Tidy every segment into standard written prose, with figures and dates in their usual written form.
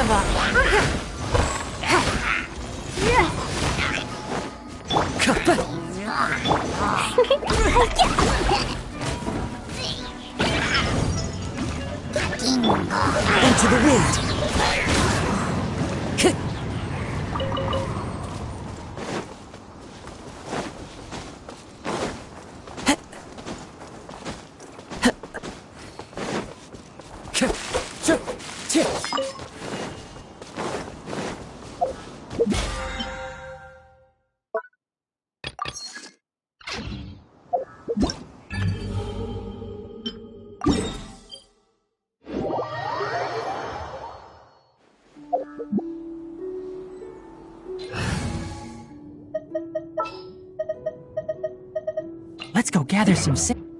Never. Into the wind. Let's go gather some sand.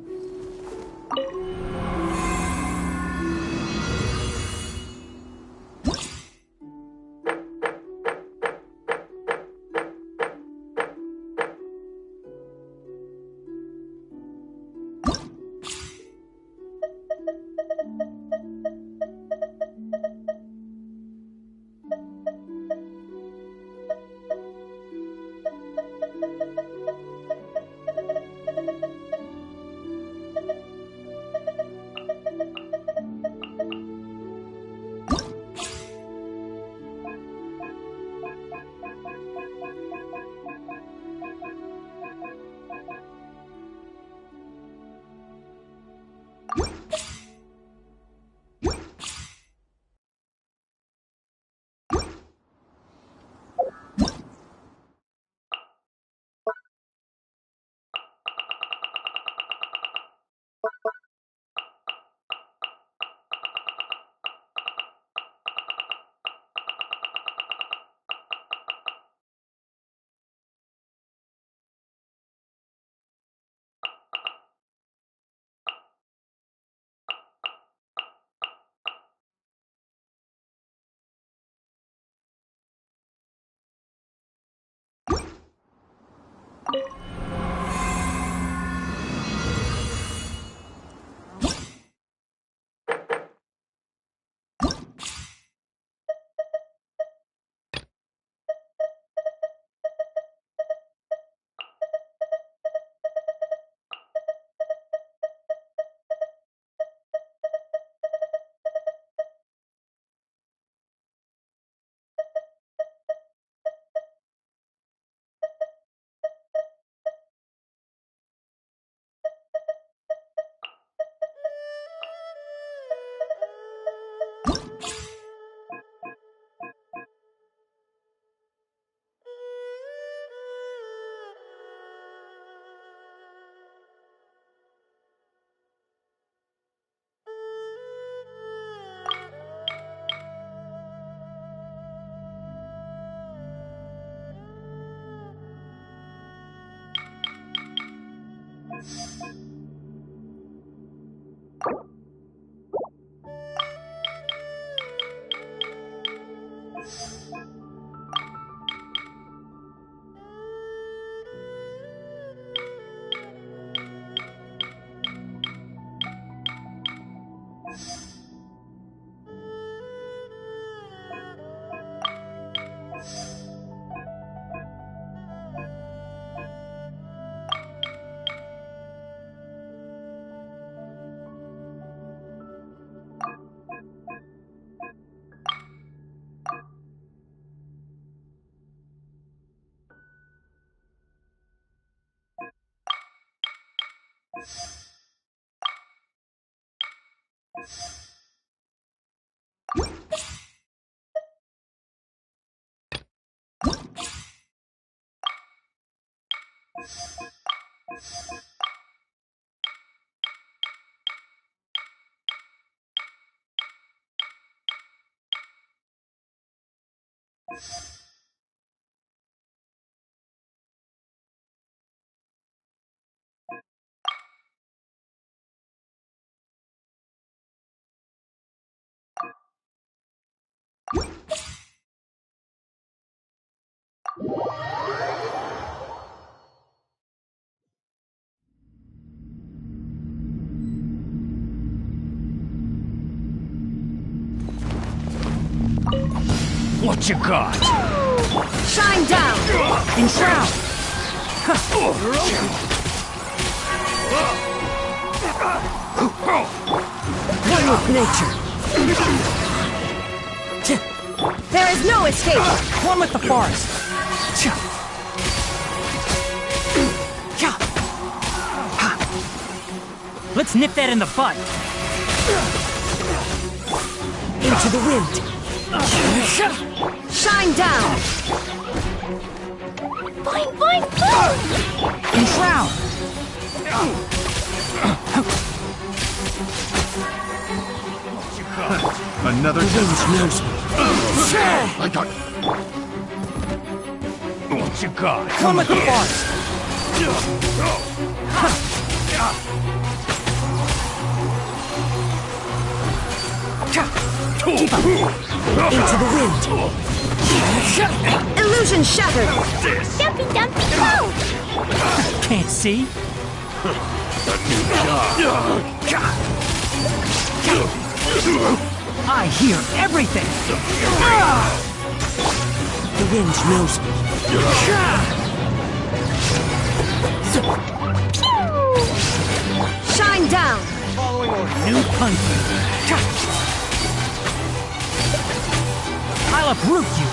What you got? Shine down! Enshroud! One with nature. There is no escape! One with the forest! Let's nip that in the butt! Into the wind. Shine down! Boing, boing, boing! Enshroud! Another The wind knows me. I got What you got? One with the forest! Keep up. Into the wind. Illusion shattered. Dumpy, dumpy, go! Can't see? I hear everything! The wind knows me. Shine down. New punch! I'll uproot you!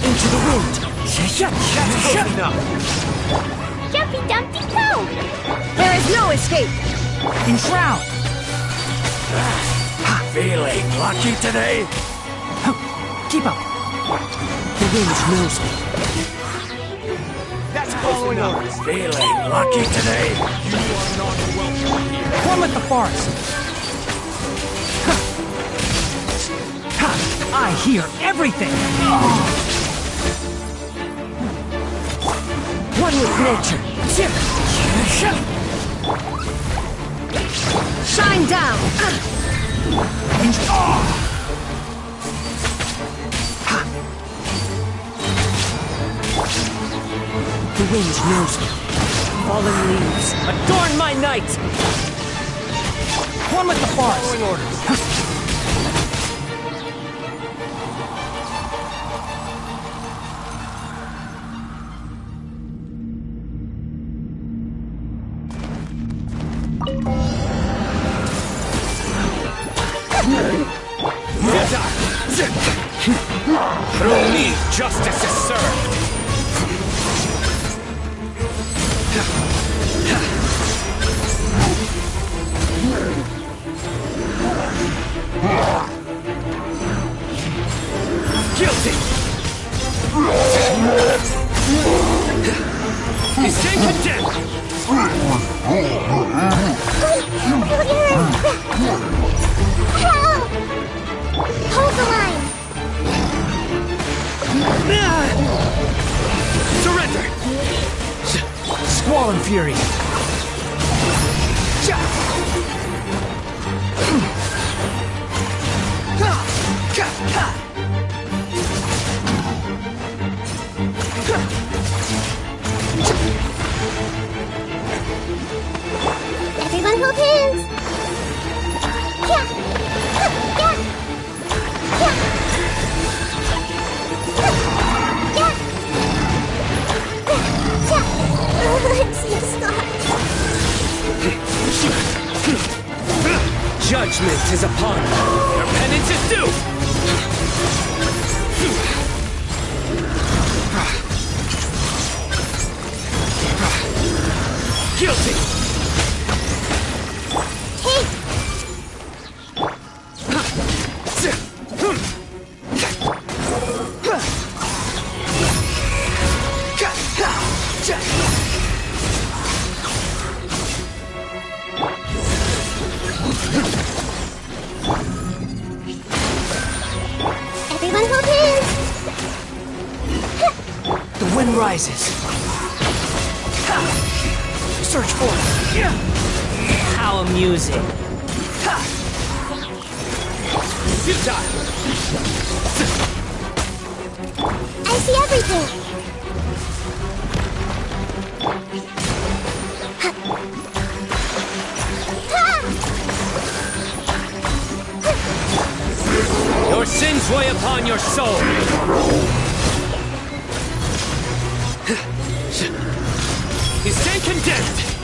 Into the wind. Dumpy, dumpy, go! There is no escape. Enshroud! Feeling lucky today? Keep up! The wind knows me. That's following orders. Feeling lucky today? One with the forest! I hear everything! One with nature. Shine down. The wind knows me. Fallen leaves. Adorn my night. One with the forest! Following orders. Through me, justice is served. Guilty. He's been condemned. Help! Hold the line! Surrender. Squall and fury! Everyone hold hands! Yeah! Yeah! Yeah! Yeah! Yeah! See the stars! Judgment is upon you. Your penance is due. Guilty. Hey! Everyone hold hands! The wind rises! Search for it! How amusing! Futile. I see everything! Ha! joy upon your soul! You stand condemned!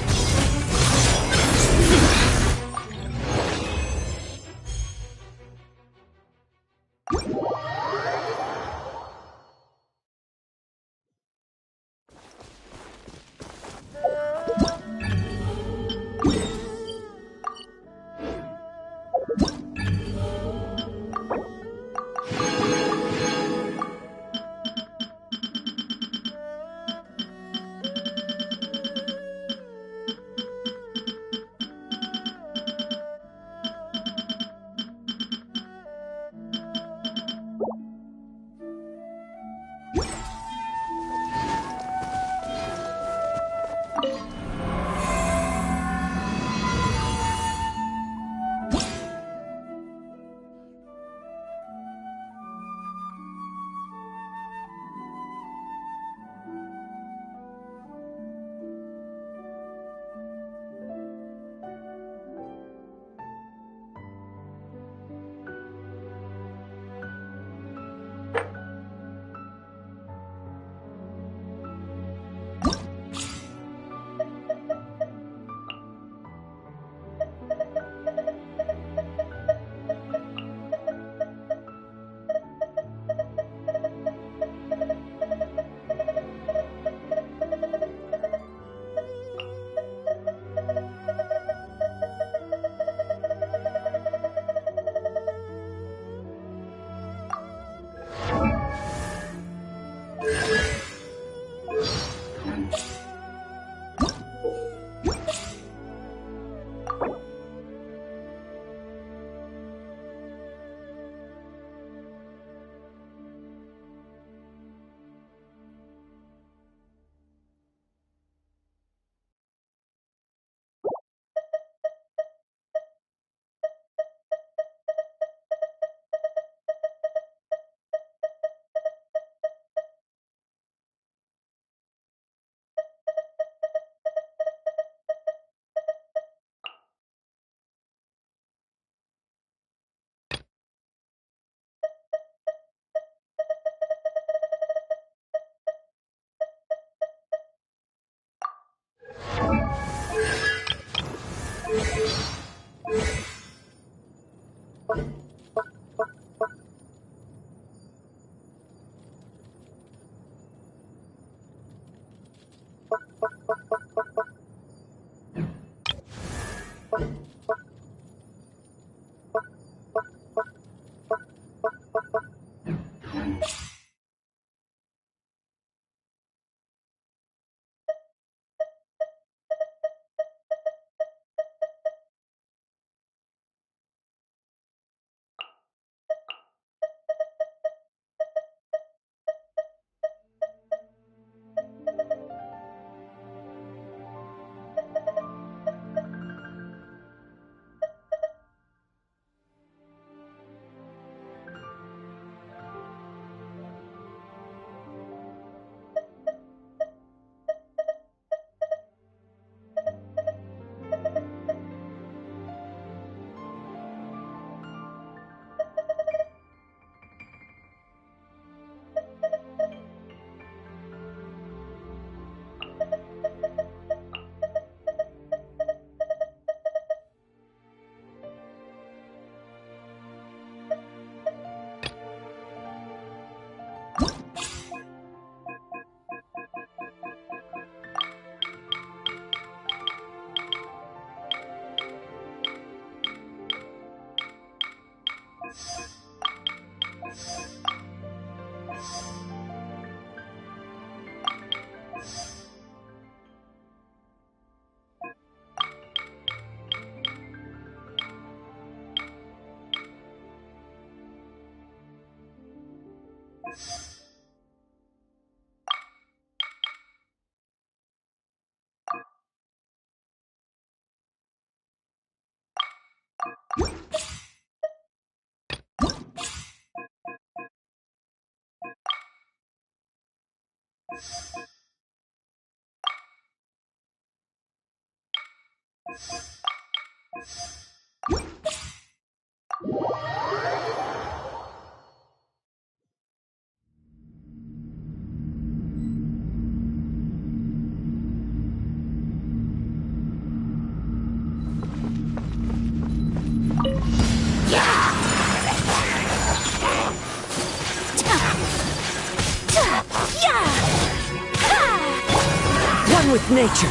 with nature.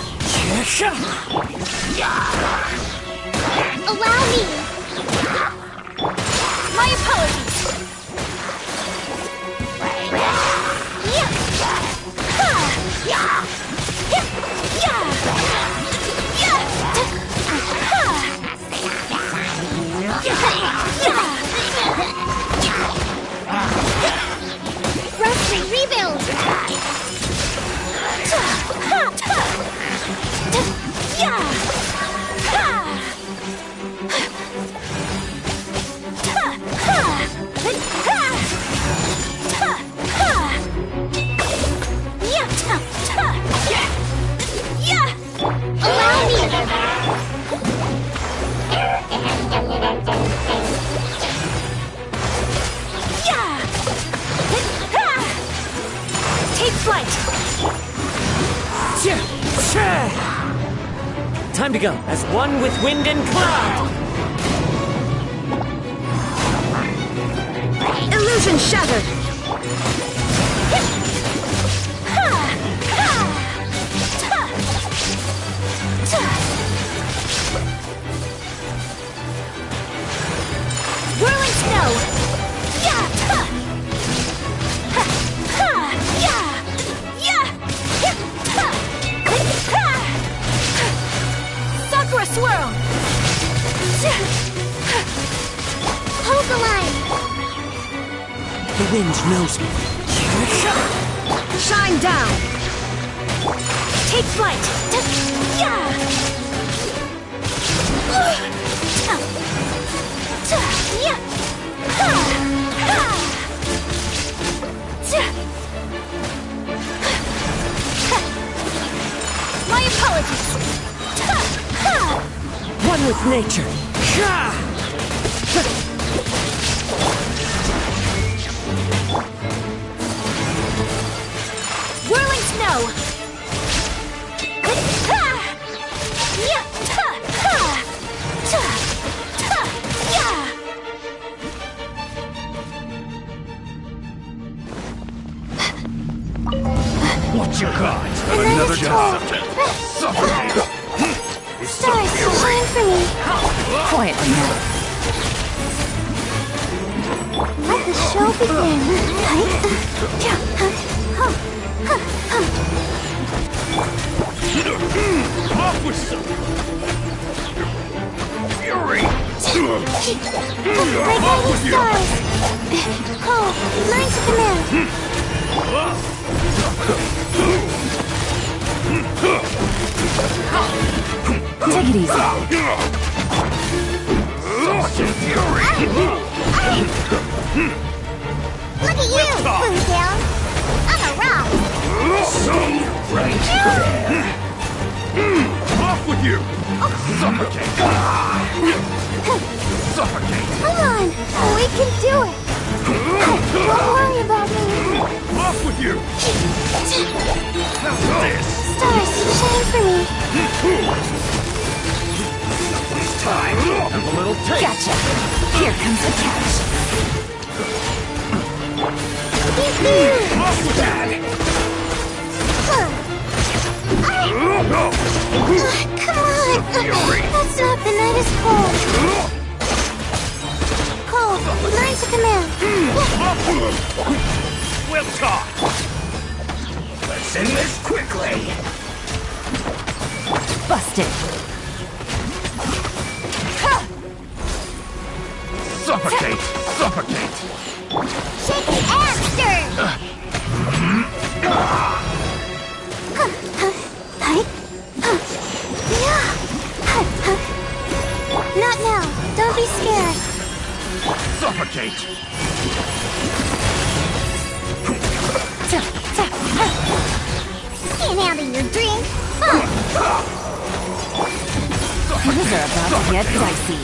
Allow me. My apologies. Yeah. Ha. Yeah. Yeah. Yeah. Yeah. Ha. Yeah. Rusty, rebuild. Yeah. Ha. Allow me. Take flight. Time to go, as one with wind and cloud! Illusion shattered! Whirling snow. Sakura swirl. Hold the line. The wind knows me. Shine down! Take flight. My apologies. One with nature. Whirling snow. What you got? Another job. Suffocate. Stars, shine for me. Quietly now. Let the show begin. Off with some fury! My guiding stars. Oh, lines of command. Take it easy. Look at you, Boomtail. I'm a rock. Right there. Off with you! Suffocate! Suffocate! Come on, we can do it. Don't worry about me. Off with you! How's this? Stars, shine for me. Time! Have a little taste! Gotcha. Here comes the catch. Off with that! Come on. That's not the night is cold. Cold, lines of command. We'll talk! Let's end this quickly! Busted. Suffocate! Suffocate! Shake it and stir. Not now. Don't be scared. Suffocate! Can't handle your drink. Things are about to get dicey.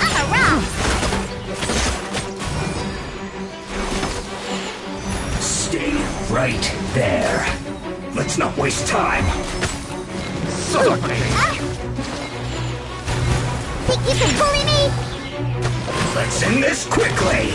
I'm a rock. Stay right there. Let's not waste time. Suffocate! Think you can bully me? Let's end this quickly.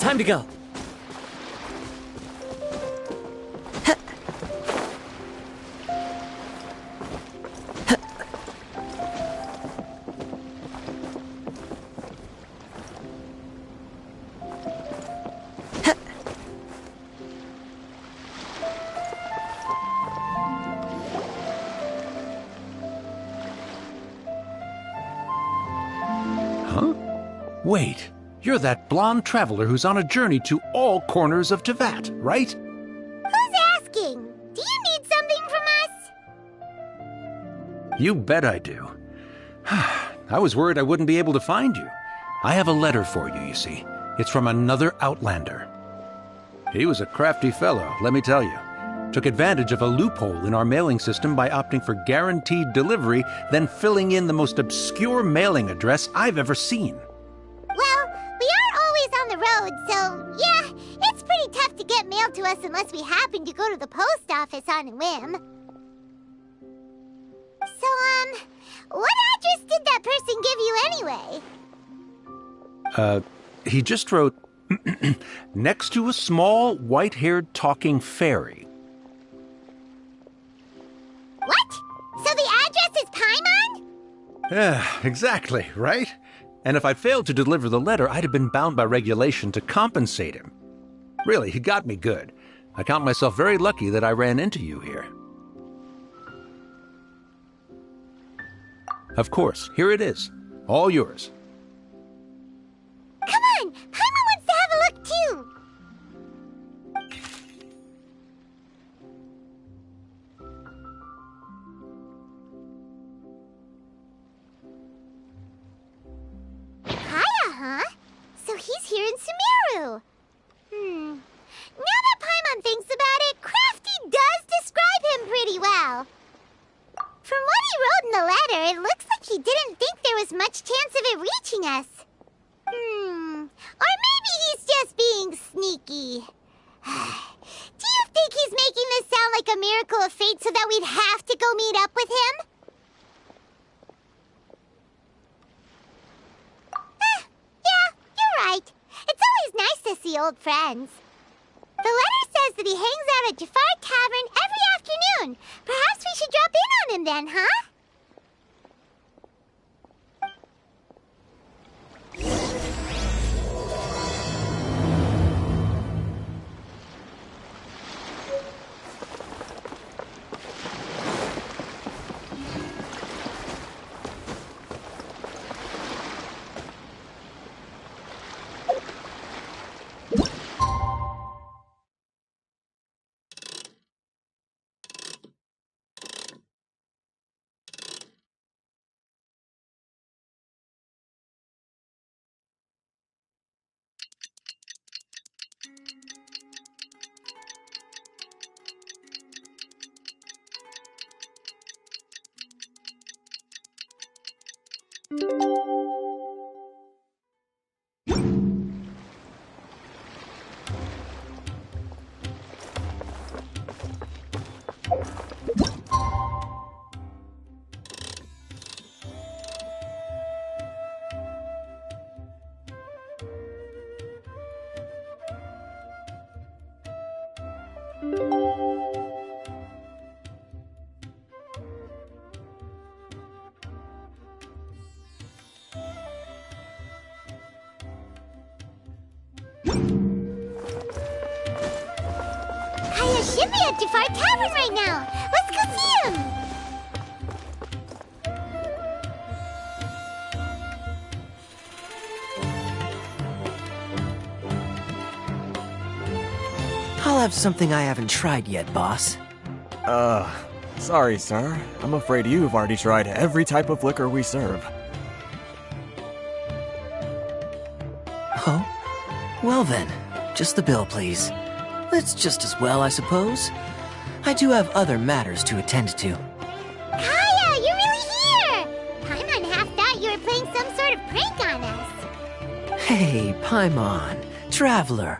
Time to go. Wait, you're that blonde traveler who's on a journey to all corners of Teyvat, right? Who's asking? Do you need something from us? You bet I do. I was worried I wouldn't be able to find you. I have a letter for you, you see. It's from another Outlander. He was a crafty fellow, let me tell you. Took advantage of a loophole in our mailing system by opting for guaranteed delivery, then filling in the most obscure mailing address I've ever seen. Well, we are always on the road, so yeah, it's pretty tough to get mail to us unless we happen to go to the post office on a whim. So, what address did that person give you anyway? He just wrote, next to a small, white-haired talking fairy. What? So the address is Paimon? Yeah, exactly, right? And if I'd failed to deliver the letter, I'd have been bound by regulation to compensate him. Really, he got me good. I count myself very lucky that I ran into you here. Of course, here it is. All yours. Come on! Paimon wants to have a look too! Hiya, huh? So he's here in Sumeru. Now that Paimon thinks about it, Crafty does describe him pretty well. From what he wrote in the letter, it looks like he didn't think there was much chance of it reaching us. Or maybe he's just being sneaky. Do you think he's making this sound like a miracle of fate so that we'd have to go meet up with him? Yeah, you're right. It's always nice to see old friends. The letter says that he hangs out at Jafar Tavern every afternoon. Perhaps we should drop in on him then, huh? Should be at Jafar Tavern right now. Let's go see him. I'll have something I haven't tried yet, boss. Sorry, sir. I'm afraid you've already tried every type of liquor we serve. Oh? Well then, just the bill, please. That's just as well, I suppose. I do have other matters to attend to. Kaya, you're really here! Paimon half thought you were playing some sort of prank on us. Hey, Paimon, traveler.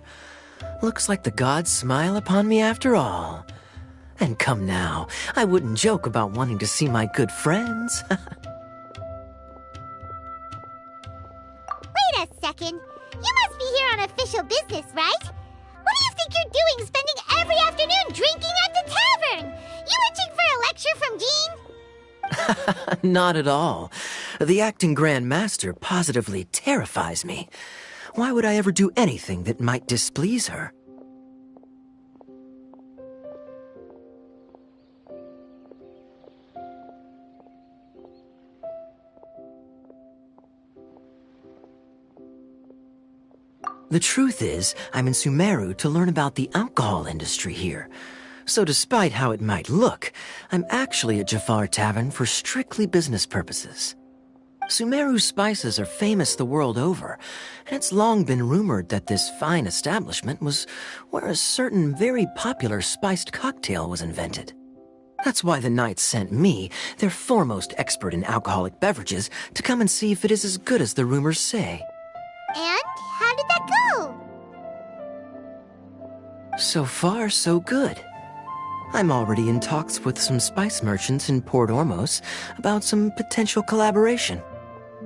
Looks like the gods smile upon me after all. And come now, I wouldn't joke about wanting to see my good friends. Wait a second. You must be here on official official business, right? What do you think you're doing spending every afternoon drinking at the tavern? You itching for a lecture from Jean? Not at all. The acting Grand Master positively terrifies me. Why would I ever do anything that might displease her? The truth is, I'm in Sumeru to learn about the alcohol industry here. So despite how it might look, I'm actually at Jafar Tavern for strictly business purposes. Sumeru's spices are famous the world over, and it's long been rumored that this fine establishment was where a certain very popular spiced cocktail was invented. That's why the Knights sent me, their foremost expert in alcoholic beverages, to come and see if it is as good as the rumors say. And how did that go? So far, so good. I'm already in talks with some spice merchants in Port Ormos about some potential collaboration.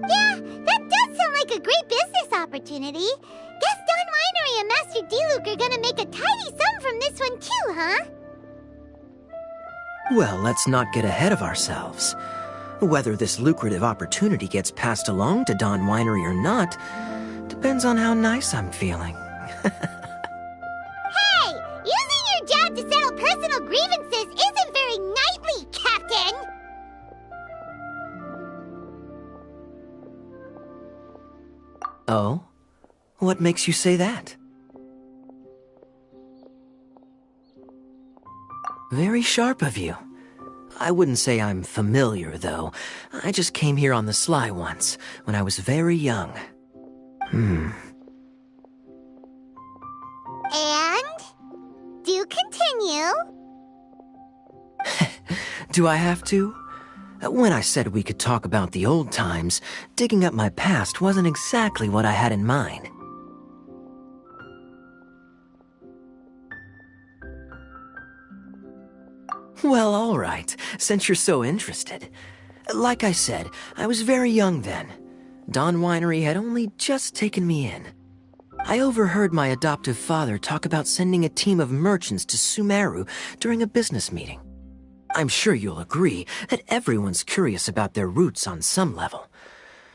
Yeah, that does sound like a great business opportunity. Guess Don Winery and Master D-Luke are gonna make a tidy sum from this one too, huh? Well, let's not get ahead of ourselves. Whether this lucrative opportunity gets passed along to Don Winery or not depends on how nice I'm feeling. Hey, using your job to settle personal grievances isn't very knightly, Captain! Oh? What makes you say that? Very sharp of you. I wouldn't say I'm familiar, though. I just came here on the sly once, when I was very young. And? Do continue. Do I have to? When I said we could talk about the old times, digging up my past wasn't exactly what I had in mind. Well, all right, since you're so interested. Like I said, I was very young then. Don Winery had only just taken me in. I overheard my adoptive father talk about sending a team of merchants to Sumeru during a business meeting. I'm sure you'll agree that everyone's curious about their roots on some level.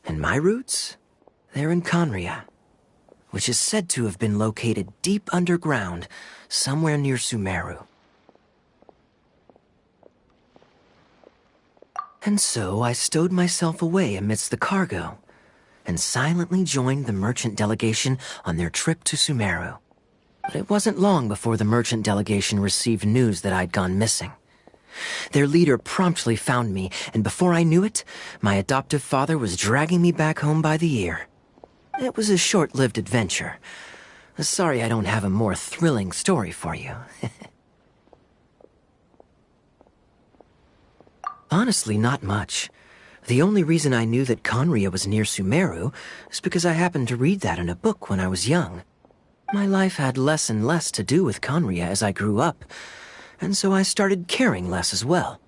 And my roots? They're in Conria, which is said to have been located deep underground, somewhere near Sumeru. And so I stowed myself away amidst the cargo, and silently joined the merchant delegation on their trip to Sumeru. But it wasn't long before the merchant delegation received news that I'd gone missing. Their leader promptly found me, and before I knew it, my adoptive father was dragging me back home by the ear. It was a short-lived adventure. Sorry I don't have a more thrilling story for you. Honestly, not much. The only reason I knew that Conria was near Sumeru is because I happened to read that in a book when I was young. My life had less and less to do with Conria as I grew up, and so I started caring less as well.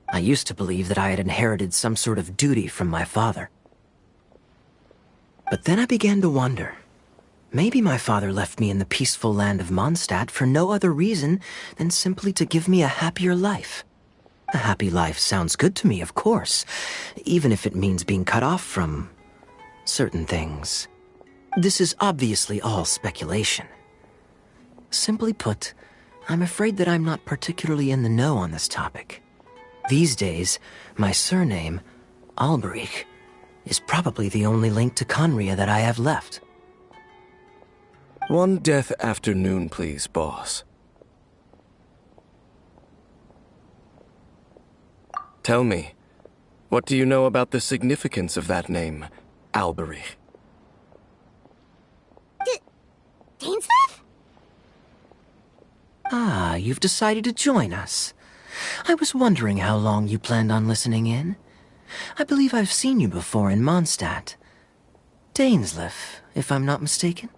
I used to believe that I had inherited some sort of duty from my father. But then I began to wonder. Maybe my father left me in the peaceful land of Mondstadt for no other reason than simply to give me a happier life. A happy life sounds good to me, of course, even if it means being cut off from certain things. This is obviously all speculation. Simply put, I'm afraid that I'm not particularly in the know on this topic. These days, my surname, Alberich, is probably the only link to Conria that I have left. One death afternoon, please, boss. Tell me, what do you know about the significance of that name, Alberich? Dainsleif? Ah, you've decided to join us. I was wondering how long you planned on listening in. I believe I've seen you before in Mondstadt. Dainsleif, if I'm not mistaken.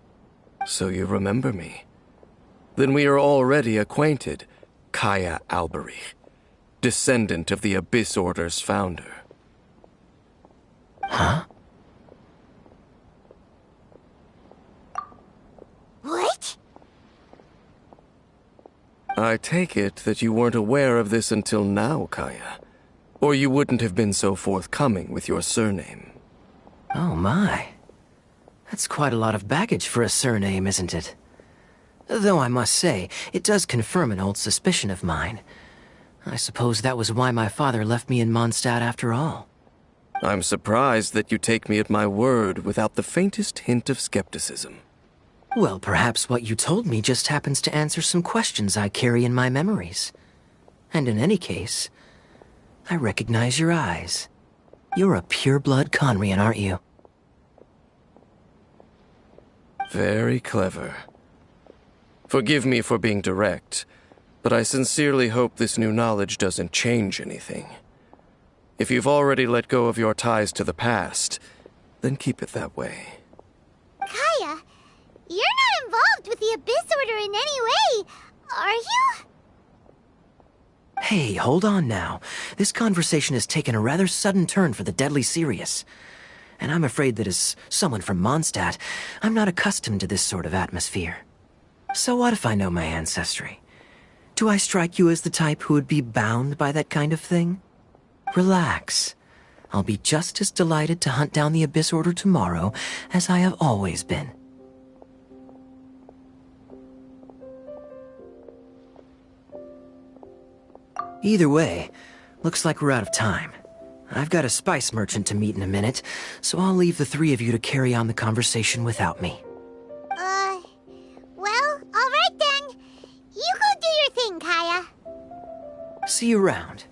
So you remember me. Then we are already acquainted, Kaya Alberich, descendant of the Abyss Order's founder. Huh? I take it that you weren't aware of this until now, Kaya. Or you wouldn't have been so forthcoming with your surname. Oh my. That's quite a lot of baggage for a surname, isn't it? Though I must say, it does confirm an old suspicion of mine. I suppose that was why my father left me in Mondstadt after all. I'm surprised that you take me at my word without the faintest hint of skepticism. Well, perhaps what you told me just happens to answer some questions I carry in my memories. And in any case, I recognize your eyes. You're a pure-blood Conrian, aren't you? Very clever. Forgive me for being direct, but I sincerely hope this new knowledge doesn't change anything. If you've already let go of your ties to the past, then keep it that way. Kaya, you're not involved with the Abyss Order in any way, are you? Hey, hold on now. This conversation has taken a rather sudden turn for the deadly serious. And I'm afraid that as someone from Mondstadt, I'm not accustomed to this sort of atmosphere. So what if I know my ancestry? Do I strike you as the type who would be bound by that kind of thing? Relax. I'll be just as delighted to hunt down the Abyss Order tomorrow as I have always been. Either way, looks like we're out of time. I've got a spice merchant to meet in a minute, so I'll leave the three of you to carry on the conversation without me. Well, alright then. You go do your thing, Kaya. See you around.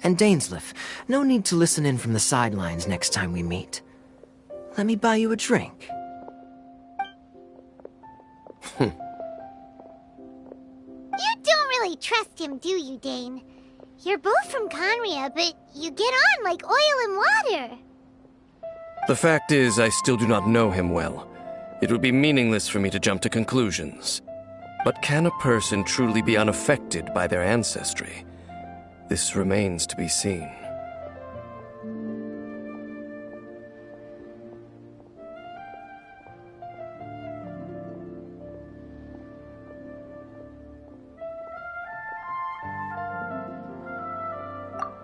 And Dainsleif, no need to listen in from the sidelines next time we meet. Let me buy you a drink. You don't really trust him, do you, Dane? You're both from Conria, but you get on like oil and water. The fact is, I still do not know him well. It would be meaningless for me to jump to conclusions. But can a person truly be unaffected by their ancestry? This remains to be seen.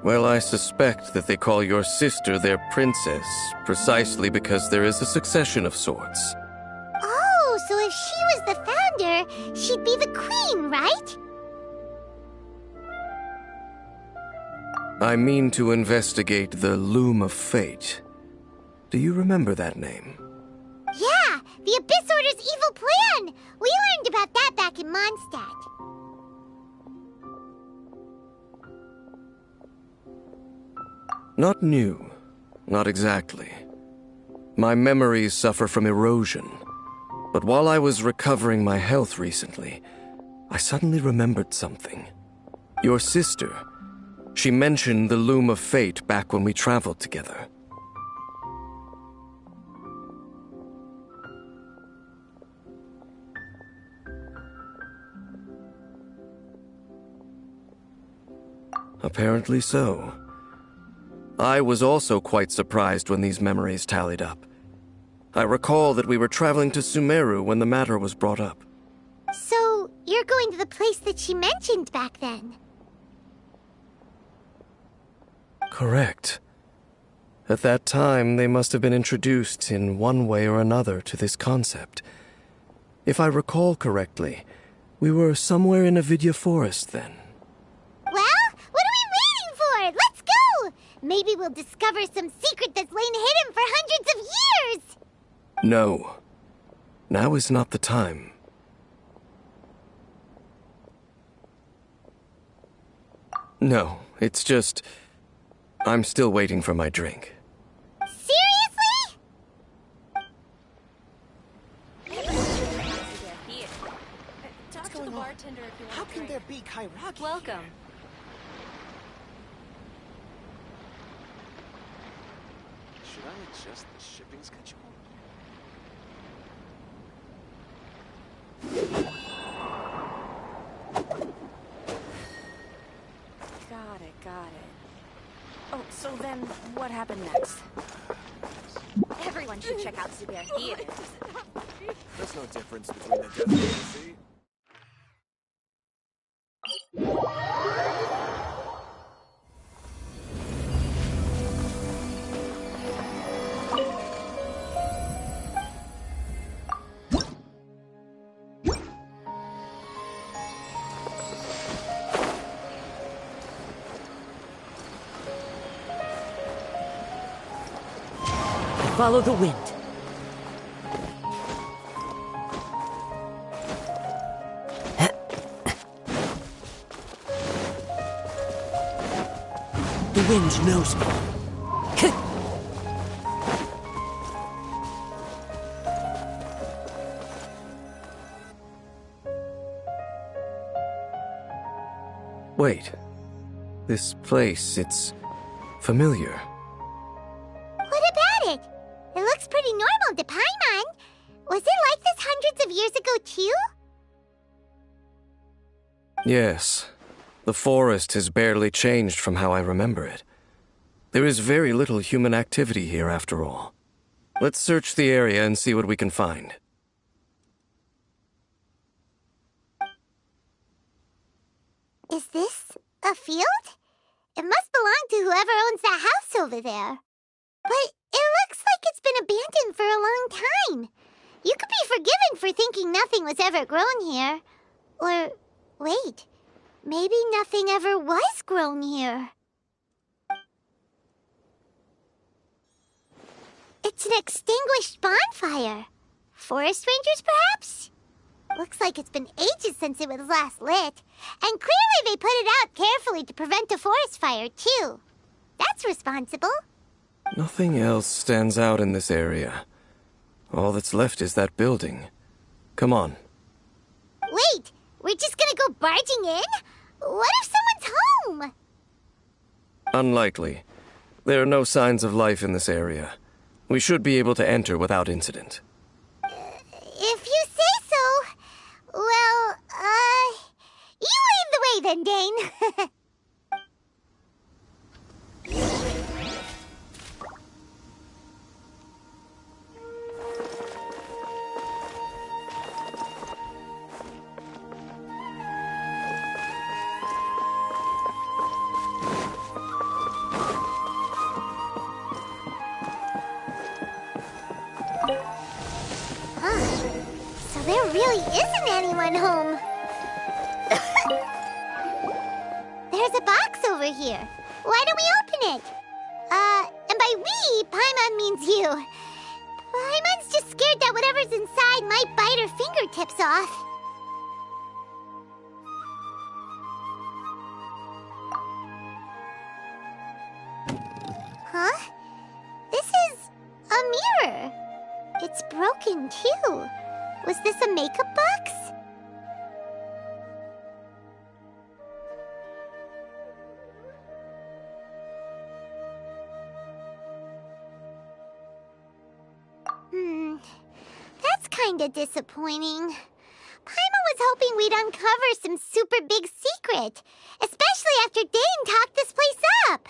Well, I suspect that they call your sister their princess, precisely because there is a succession of sorts. Oh, so if she was the founder, she'd be the queen, right? I mean to investigate the Loom of Fate. Do you remember that name? Yeah, the Abyss Order's evil plan! We learned about that back in Mondstadt. Not new. Not exactly. My memories suffer from erosion. But while I was recovering my health recently, I suddenly remembered something. Your sister. She mentioned the Loom of Fate back when we traveled together. Apparently so. I was also quite surprised when these memories tallied up. I recall that we were traveling to Sumeru when the matter was brought up. So, you're going to the place that she mentioned back then? Correct. At that time, they must have been introduced in one way or another to this concept. If I recall correctly, we were somewhere in Avidya Forest then. Well, what are we waiting for? Let's go! Maybe we'll discover some secret that's lain hidden for hundreds of years! No. Now is not the time. No, it's just... I'm still waiting for my drink. Seriously? Talk to the bartender if you want. How can there be Kairaki? Welcome. Should I adjust the shipping schedule? Got it. Oh, so then what happened next? Everyone should check out Zubair Theater. There's no difference between the death and the sea. Follow the wind. The wind knows me. Wait. This place, it's familiar. What about it? It looks pretty normal to Paimon. Was it like this hundreds of years ago, too? Yes. The forest has barely changed from how I remember it. There is very little human activity here, after all. Let's search the area and see what we can find. Is this a field? It must belong to whoever owns that house over there. But it looks like it's been abandoned for a long time. You could be forgiven for thinking nothing was ever grown here. Or, wait, maybe nothing ever was grown here. It's an extinguished bonfire. Forest rangers, perhaps? Looks like it's been ages since it was last lit. And clearly they put it out carefully to prevent a forest fire, too. That's responsible. Nothing else stands out in this area. All that's left is that building. Come on. Wait, we're just gonna go barging in? What if someone's home? Unlikely. There are no signs of life in this area. We should be able to enter without incident. If you say so. Well, you lead the way then, Dane. So there really isn't anyone home. There's a box over here. Why don't we open it? And by we, Paimon means you. Paimon's just scared that whatever's inside might bite her fingertips off. Huh? This is a mirror. It's broken, too. Was this a makeup box? That's kinda disappointing. Paimon was hoping we'd uncover some super big secret, especially after Dane talked this place up.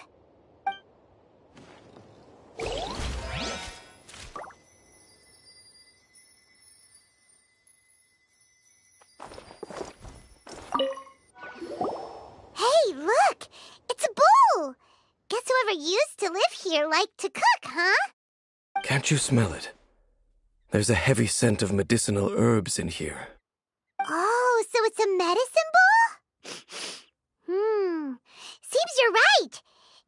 Hey, look! It's a bowl! Guess whoever used to live here liked to cook, huh? Can't you smell it? There's a heavy scent of medicinal herbs in here. Oh, so it's a medicine bowl? Seems you're right.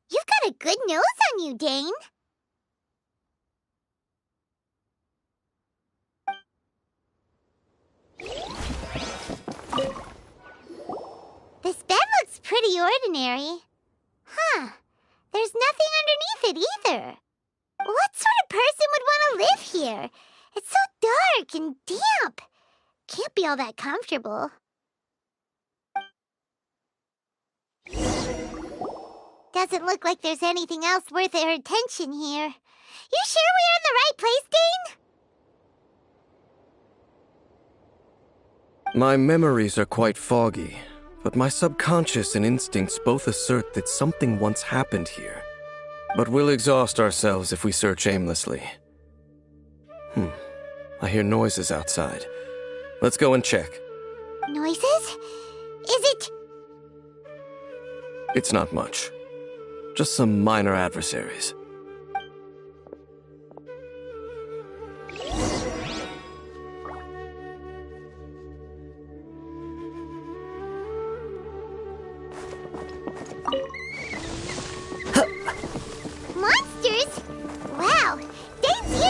You've got a good nose on you, Dane. This bed looks pretty ordinary. Huh. There's nothing underneath it either. What sort of person would want to live here? It's so dark and damp. Can't be all that comfortable. Doesn't look like there's anything else worth our attention here. You sure we're in the right place, Dane? My memories are quite foggy, but my subconscious and instincts both assert that something once happened here. But we'll exhaust ourselves if we search aimlessly. I hear noises outside. Let's go and check. Noises? Is it... It's not much. Just some minor adversaries. Monsters? Wow, Dane's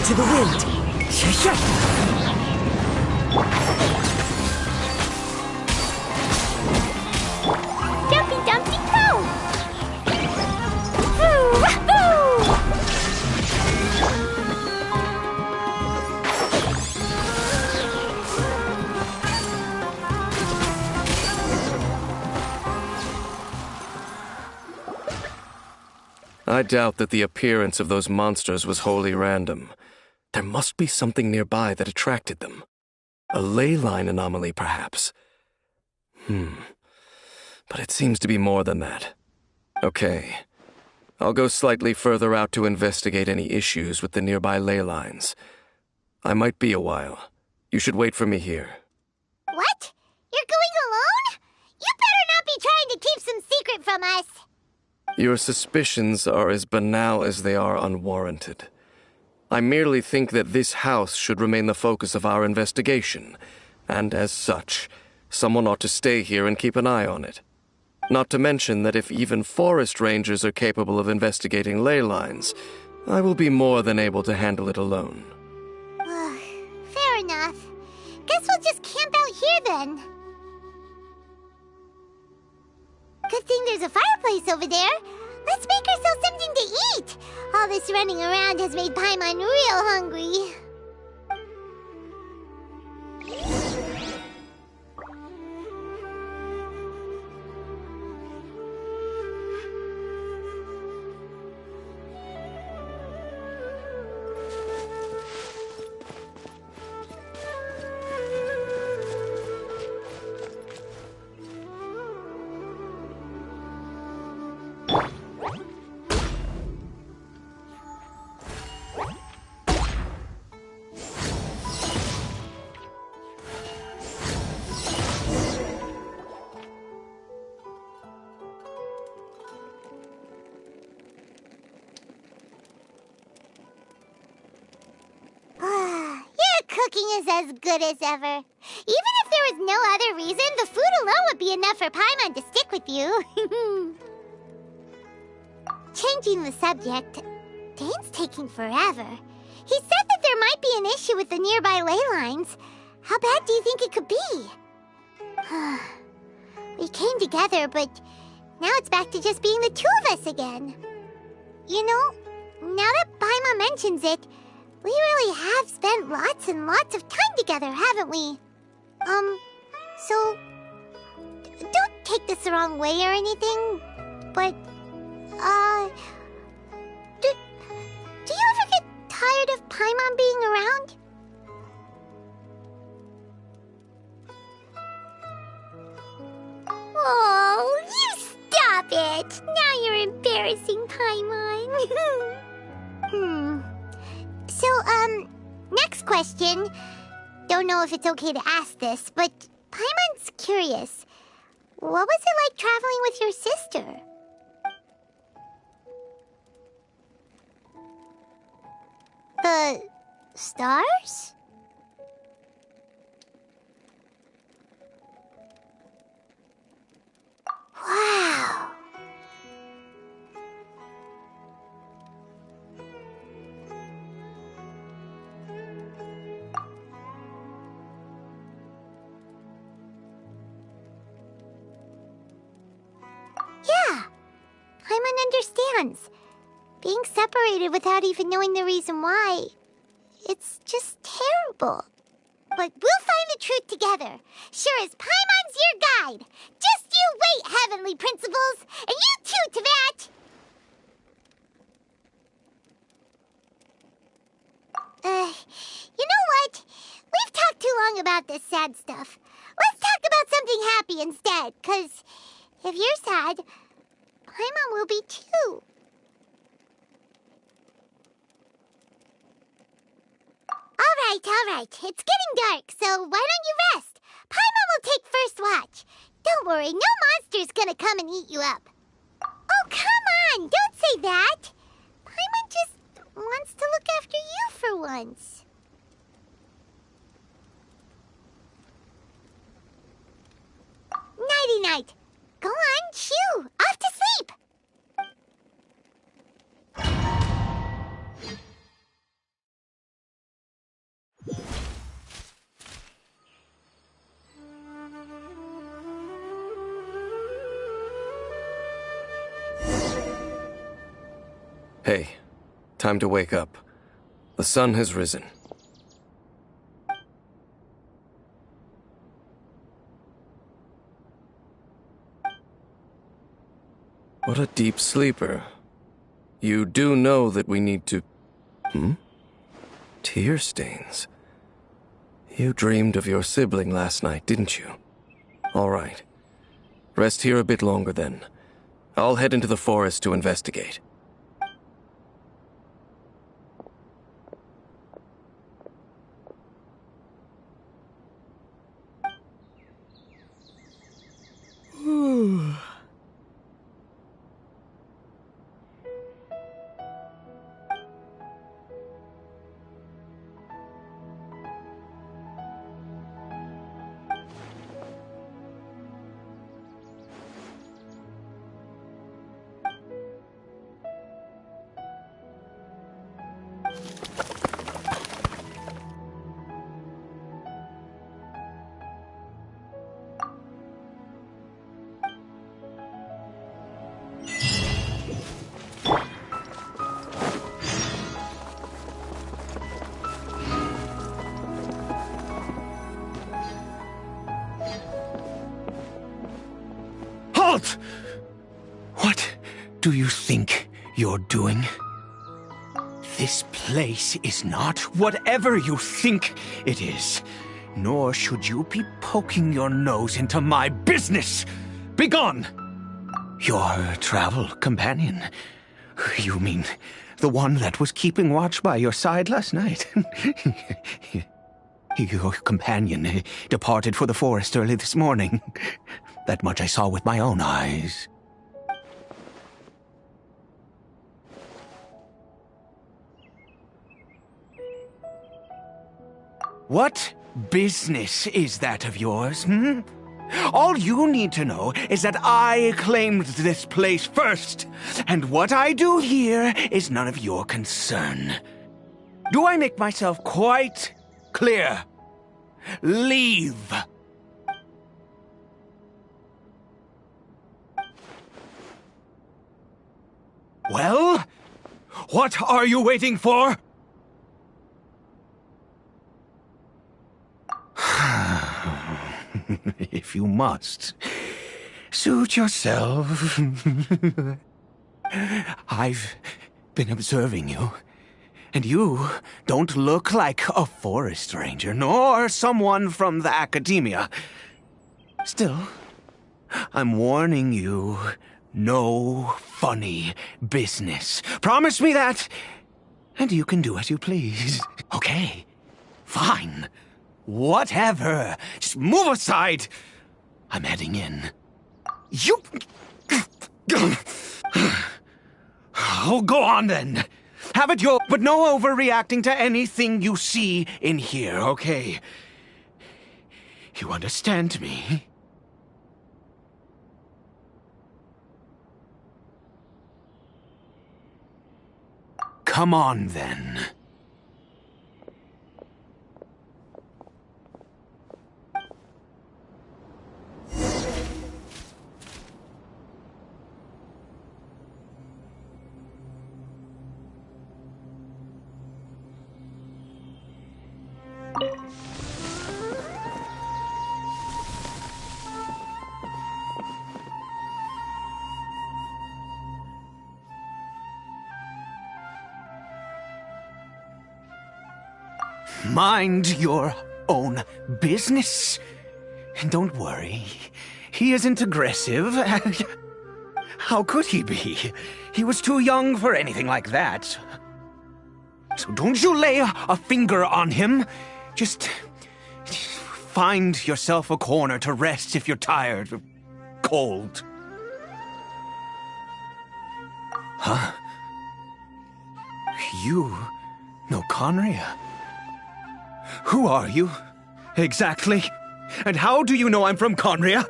into the wind. Dumpy Dumpty go! Woo! I doubt that the appearance of those monsters was wholly random. There must be something nearby that attracted them. A ley line anomaly, perhaps. But it seems to be more than that. Okay. I'll go slightly further out to investigate any issues with the nearby ley lines. I might be a while. You should wait for me here. What? You're going alone? You better not be trying to keep some secret from us. Your suspicions are as banal as they are unwarranted. I merely think that this house should remain the focus of our investigation, and as such, someone ought to stay here and keep an eye on it. Not to mention that if even forest rangers are capable of investigating ley lines, I will be more than able to handle it alone. Fair enough. Guess we'll just camp out here then. Good thing there's a fireplace over there. Let's make ourselves something to eat. All this running around has made Paimon real hungry. Cooking is as good as ever. Even if there was no other reason, the food alone would be enough for Paimon to stick with you. Changing the subject, Dane's taking forever. He said that there might be an issue with the nearby ley lines. How bad do you think it could be? We came together, but now it's back to just being the two of us again. You know, now that Paimon mentions it, we really have spent lots and lots of time together, haven't we? So, don't take this the wrong way or anything, but, do you ever get tired of Paimon being around? Oh, you stop it! Now you're embarrassing Paimon. So, next question. Don't know if it's okay to ask this, but Paimon's curious. What was it like traveling with your sister? The stars? Wow. Yeah, Paimon understands. Being separated without even knowing the reason why, it's just terrible. But we'll find the truth together. Sure as Paimon's your guide. Just you wait, Heavenly Principles, and you too, Teyvat! You know what? We've talked too long about this sad stuff. Let's talk about something happy instead, 'cause if you're sad, Paimon will be too. All right. It's getting dark, so why don't you rest? Paimon will take first watch. Don't worry, no monster's gonna come and eat you up. Oh, come on! Don't say that! Paimon just wants to look after you for once. Nighty-night. Go on, chew. Off to sleep. Hey, time to wake up. The sun has risen. What a deep sleeper. You do know that we need to... Tear stains. You dreamed of your sibling last night, didn't you? All right. Rest here a bit longer then. I'll head into the forest to investigate. Halt! What do you think you're doing? This place is not whatever you think it is. Nor should you be poking your nose into my business. Begone! Your travel companion. You mean the one that was keeping watch by your side last night? Your companion departed for the forest early this morning. That much I saw with my own eyes. What business is that of yours, All you need to know is that I claimed this place first, and what I do here is none of your concern. Do I make myself quite clear? Leave. Well, what are you waiting for? If you must, suit yourself. I've been observing you, and you don't look like a forest ranger, nor someone from the academia. Still, I'm warning you, no funny business. Promise me that, and you can do as you please. Okay, fine. Whatever. Just move aside. I'm heading in. You... Oh, go on then. Have it your... But no overreacting to anything you see in here, okay? You understand me? Come on then. Mind your own business. And don't worry, he isn't aggressive. How could he be? He was too young for anything like that. So don't you lay a finger on him. Just find yourself a corner to rest if you're tired or cold. Huh? You know Conria? Who are you, exactly? And how do you know I'm from Conria?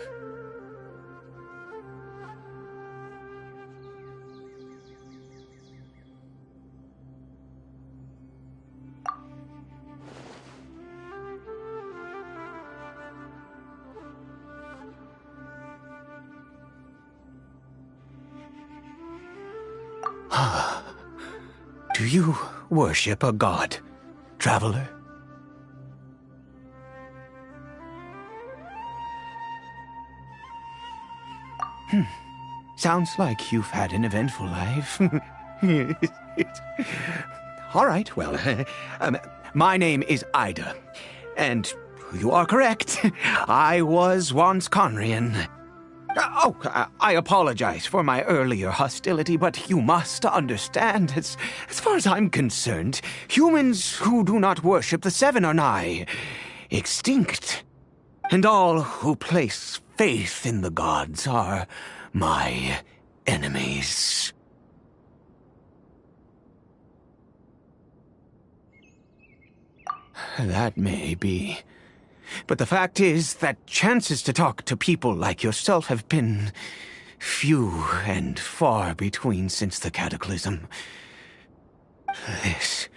Do you worship a god, traveler? Sounds like you've had an eventful life. All right, well, my name is Ida, and you are correct. I was once Conrian. I apologize for my earlier hostility, but you must understand, as far as I'm concerned, humans who do not worship the Seven are nigh extinct. And all who place faith in the gods are my enemies. That may be. But the fact is that chances to talk to people like yourself have been few and far between since the cataclysm. This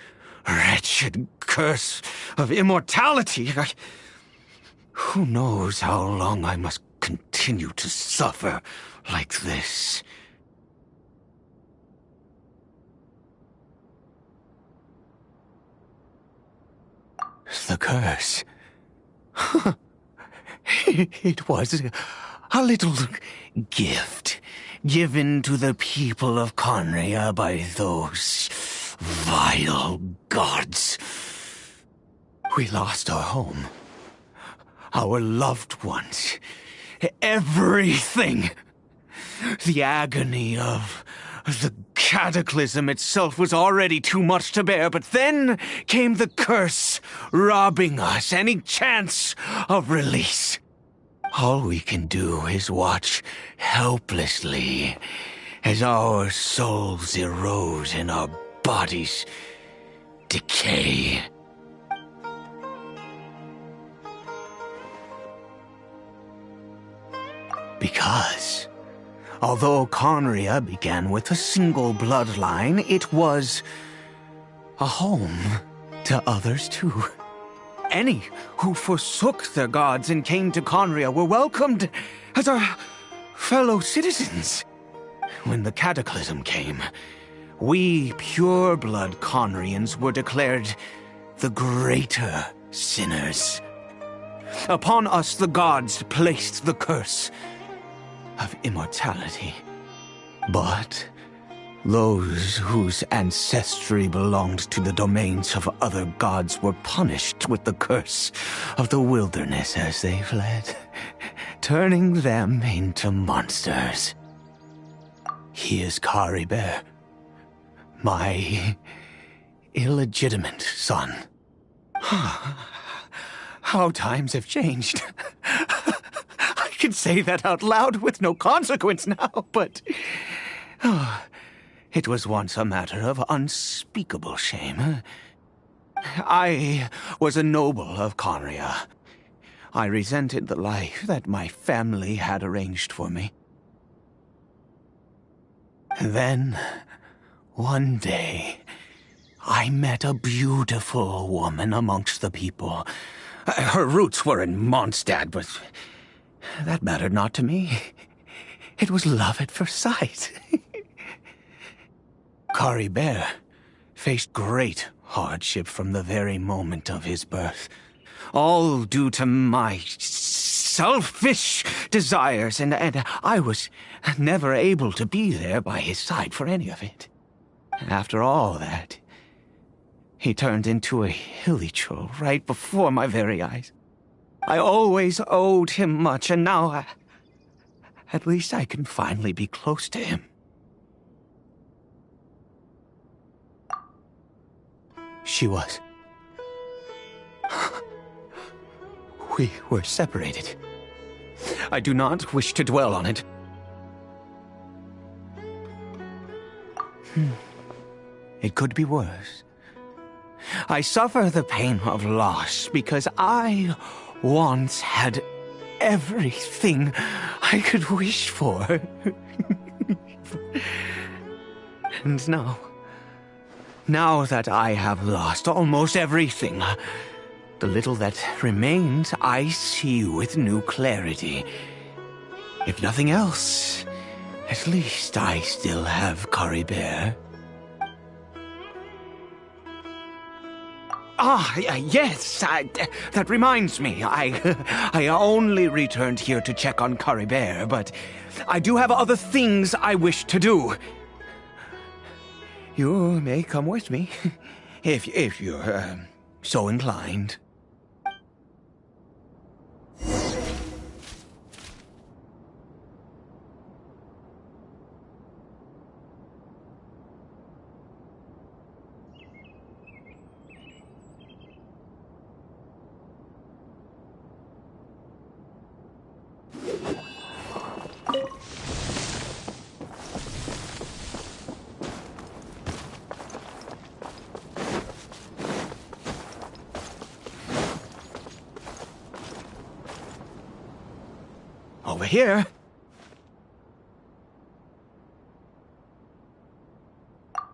wretched curse of immortality. Who knows how long I must continue to suffer like this? The curse. It was a little gift given to the people of Conria by those vile gods. We lost our home, our loved ones, everything. The agony of the cataclysm itself was already too much to bear, but then came the curse, robbing us any chance of release. All we can do is watch helplessly as our souls erode and our bodies decay. Because although Conria began with a single bloodline, it was a home to others too. Any who forsook their gods and came to Conria were welcomed as our fellow citizens. When the cataclysm came, we pure-blood Conrians were declared the greater sinners. Upon us the gods placed the curse of immortality. But those whose ancestry belonged to the domains of other gods were punished with the curse of the wilderness as they fled, turning them into monsters. He is Caribert, my illegitimate son. How times have changed. I can say that out loud with no consequence now, but it was once a matter of unspeakable shame. I was a noble of Conria. I resented the life that my family had arranged for me. Then, one day, I met a beautiful woman amongst the people. Her roots were in Mondstadt, but that mattered not to me. It was love at first sight. Caribert faced great hardship from the very moment of his birth, all due to my selfish desires, and I was never able to be there by his side for any of it. After all that, he turned into a hilly troll right before my very eyes. I always owed him much, and now at least I can finally be close to him. She was. We were separated. I do not wish to dwell on it. It could be worse. I suffer the pain of loss because I once had everything I could wish for. And now that I have lost almost everything, the little that remains I see with new clarity. If nothing else, at least I still have Caribert. Yes, that reminds me. I only returned here to check on Curry Bear, but I do have other things I wish to do. You may come with me, if you're so inclined. Over here.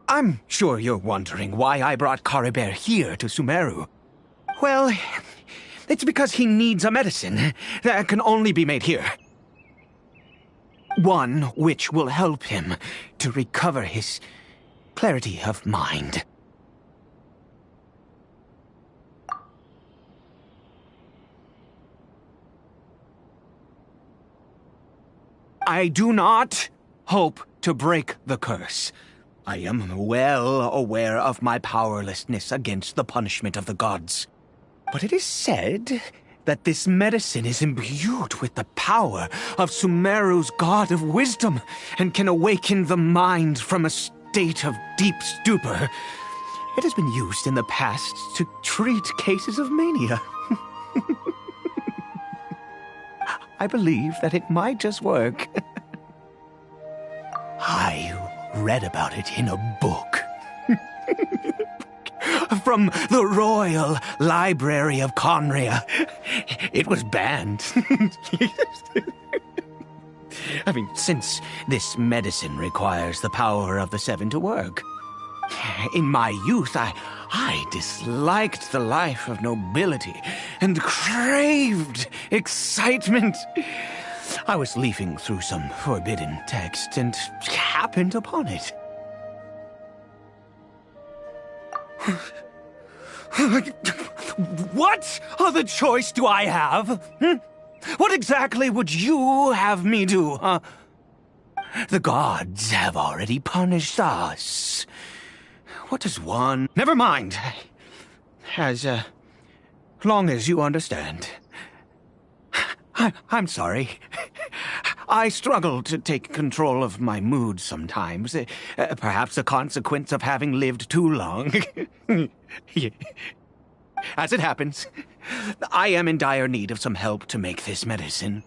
I'm sure you're wondering why I brought Curry Bear here to Sumeru. Well, it's because he needs a medicine that can only be made here. One which will help him to recover his clarity of mind. I do not hope to break the curse. I am well aware of my powerlessness against the punishment of the gods. But it is said that this medicine is imbued with the power of Sumeru's god of wisdom and can awaken the mind from a state of deep stupor. It has been used in the past to treat cases of mania. I believe that it might just work. I read about it in a book. From the Royal Library of Conria. It was banned. I mean, since this medicine requires the power of the seven to work. In my youth, I disliked the life of nobility and craved excitement. I was leafing through some forbidden text and happened upon it. What other choice do I have? What exactly would you have me do, huh? The gods have already punished us. What does one... Never mind. As long as you understand. I'm sorry. I struggle to take control of my mood sometimes. Perhaps a consequence of having lived too long. As it happens, I am in dire need of some help to make this medicine.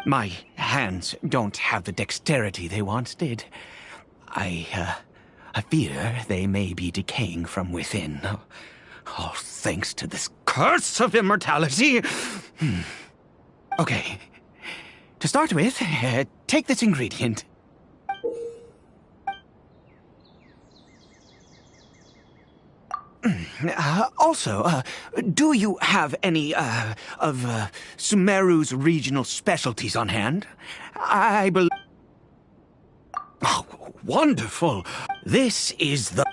My hands don't have the dexterity they once did. I fear they may be decaying from within. All thanks to this curse of immortality. Okay. To start with, take this ingredient. Also, do you have any, of Sumeru's regional specialties on hand? I believe... Oh, wonderful! This is the...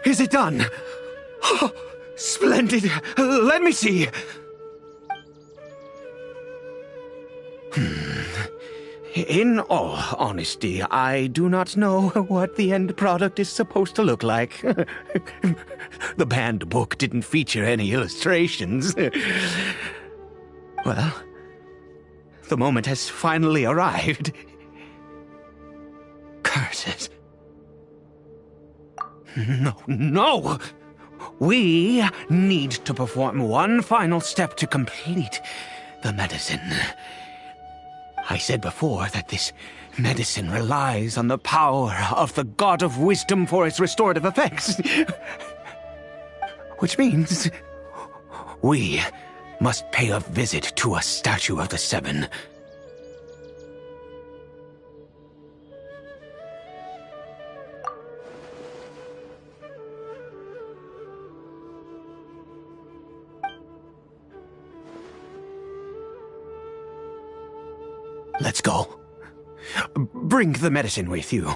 Is it done? Oh, splendid! Let me see! In all honesty, I do not know what the end product is supposed to look like. The banned book didn't feature any illustrations. Well, the moment has finally arrived. Curses. No! We need to perform one final step to complete the medicine. I said before that this medicine relies on the power of the God of Wisdom for its restorative effects. Which means we must pay a visit to a statue of the Seven. Let's go. Bring the medicine with you.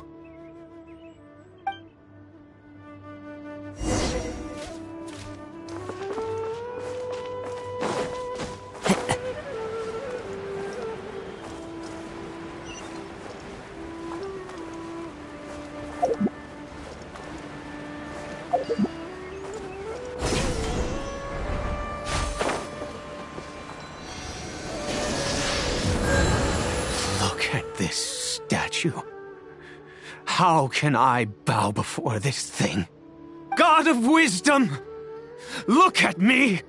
How can I bow before this thing? God of wisdom, look at me!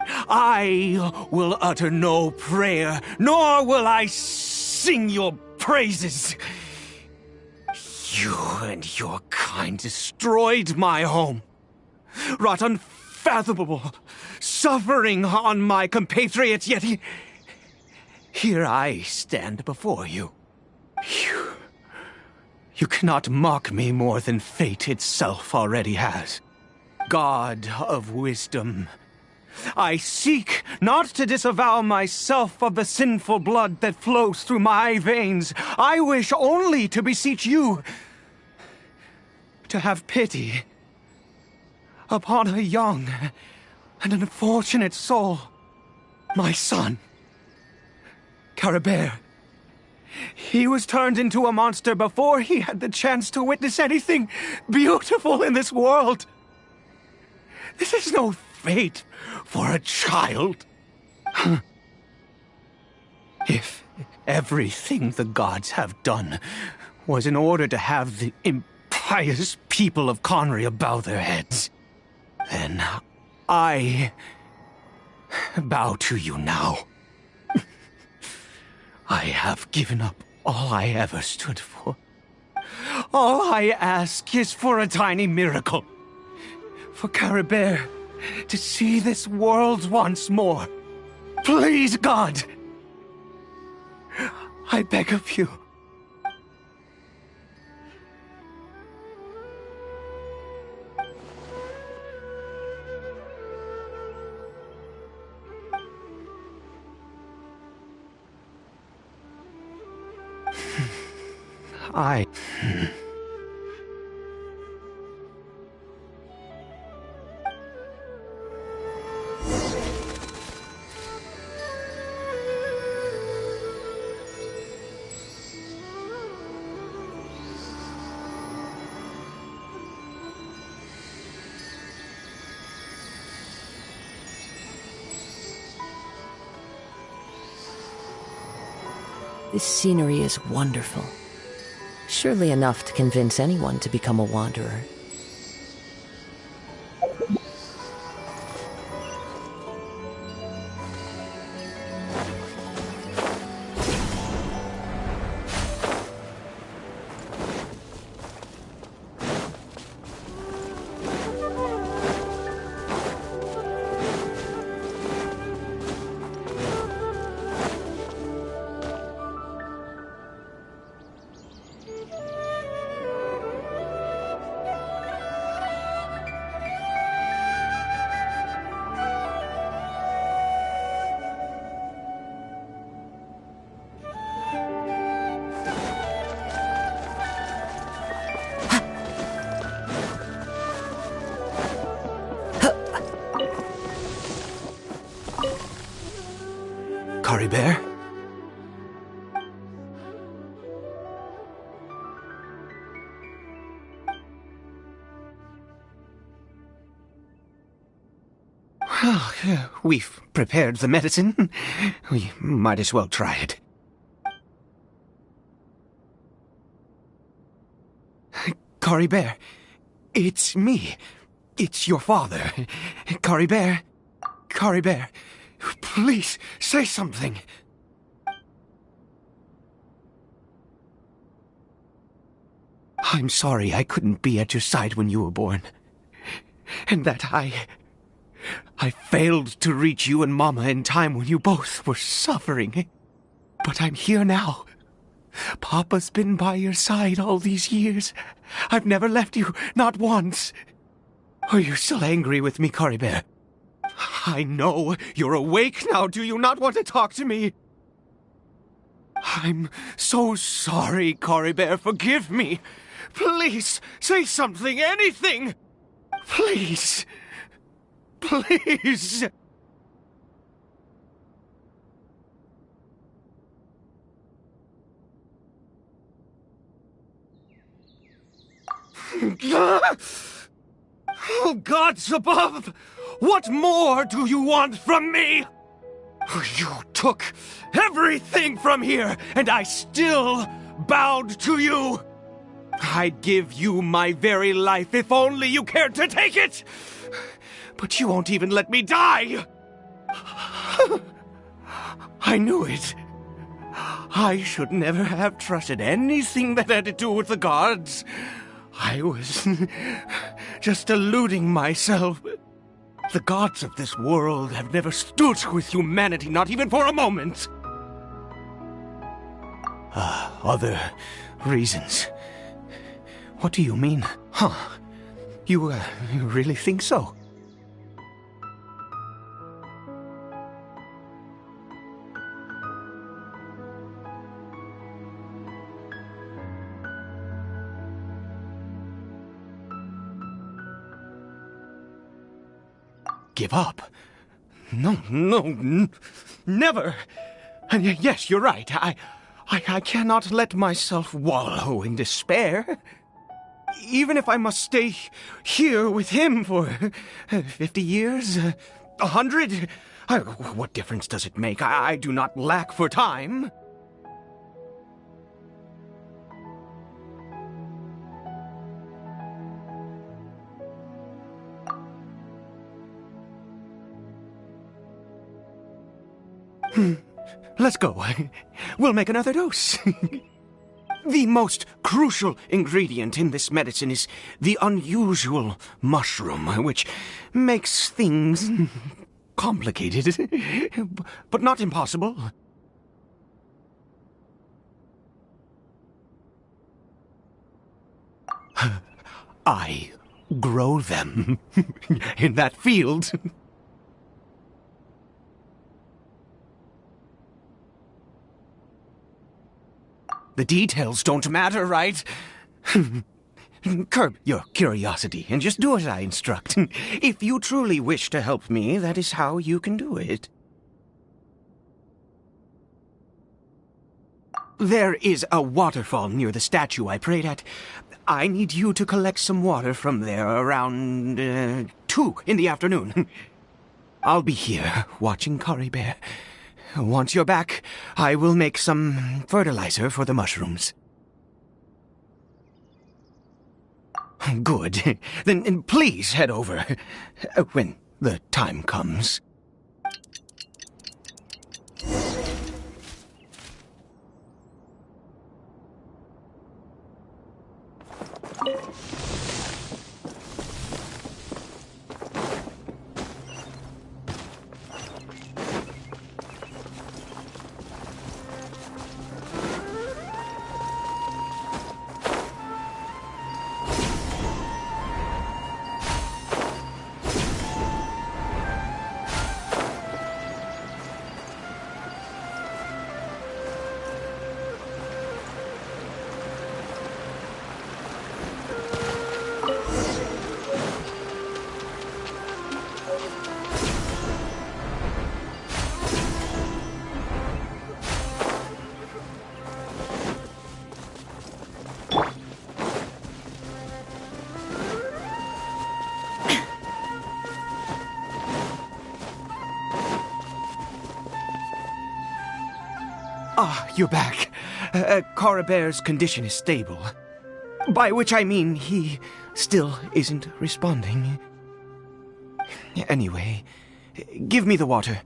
I will utter no prayer, nor will I sing your praises. You and your kind destroyed my home, wrought unfathomable suffering on my compatriots, yet here I stand before you. You cannot mock me more than fate itself already has. God of wisdom, I seek not to disavow myself of the sinful blood that flows through my veins. I wish only to beseech you to have pity upon a young and unfortunate soul, my son, Caribert. He was turned into a monster before he had the chance to witness anything beautiful in this world. This is no fate for a child. If everything the gods have done was in order to have the impious people of Conria bow their heads, then I bow to you now. I have given up all I ever stood for. All I ask is for a tiny miracle. For Caribert to see this world once more. Please, God! I beg of you. This scenery is wonderful. Surely enough to convince anyone to become a wanderer. Caribert? Well, we've prepared the medicine. We might as well try it. Caribert, it's me. It's your father. Caribert. Caribert, please say something. I'm sorry I couldn't be at your side when you were born. And that I failed to reach you and Mama in time when you both were suffering. But I'm here now. Papa's been by your side all these years. I've never left you, not once. Are you still angry with me, Caribert? I know you're awake now. Do you not want to talk to me? I'm so sorry, Cory Bear. Forgive me. Please, say something, anything. Please. Please. Oh, gods above! What more do you want from me? You took everything from here, and I still bowed to you. I'd give you my very life if only you cared to take it. But you won't even let me die. I knew it. I should never have trusted anything that had to do with the gods. I was just deluding myself. The gods of this world have never stood with humanity, not even for a moment. Other reasons. What do you mean? Huh? You really think so? Give up? No, never. And yes, you're right. I cannot let myself wallow in despair. Even if I must stay here with him for 50 years, 100, what difference does it make? I do not lack for time. Let's go. We'll make another dose. The most crucial ingredient in this medicine is the unusual mushroom, which makes things complicated, but not impossible. I grow them in that field. The details don't matter, right? Curb your curiosity and just do as I instruct. If you truly wish to help me, that is how you can do it. There is a waterfall near the statue I prayed at. I need you to collect some water from there around 2 in the afternoon. I'll be here watching Cory Bear. Once you're back, I will make some fertilizer for the mushrooms. Good. Then please head over when the time comes. Ah, you're back. Cory Bear's condition is stable. By which I mean he still isn't responding. Anyway, give me the water.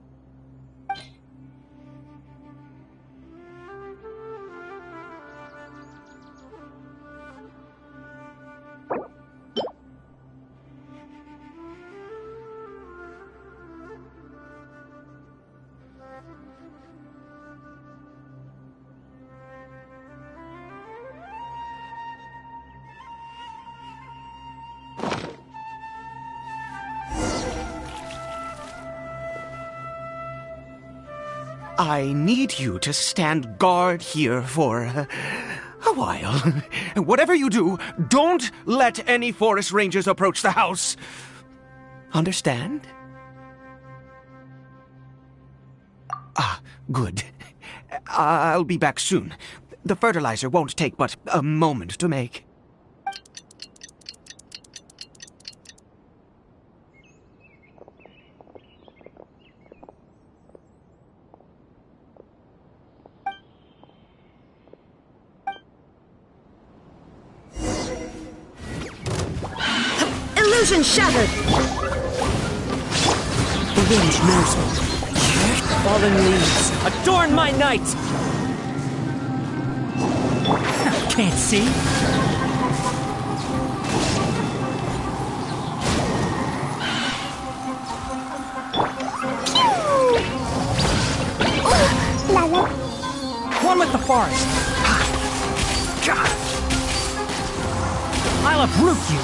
I need you to stand guard here for a while. Whatever you do, don't let any forest rangers approach the house. Understand? Ah, good. I'll be back soon. The fertilizer won't take but a moment to make. Illusion shattered! The wind knows me. Fallen leaves, adorn my night! Can't see? One with the forest! God! I'll uproot you!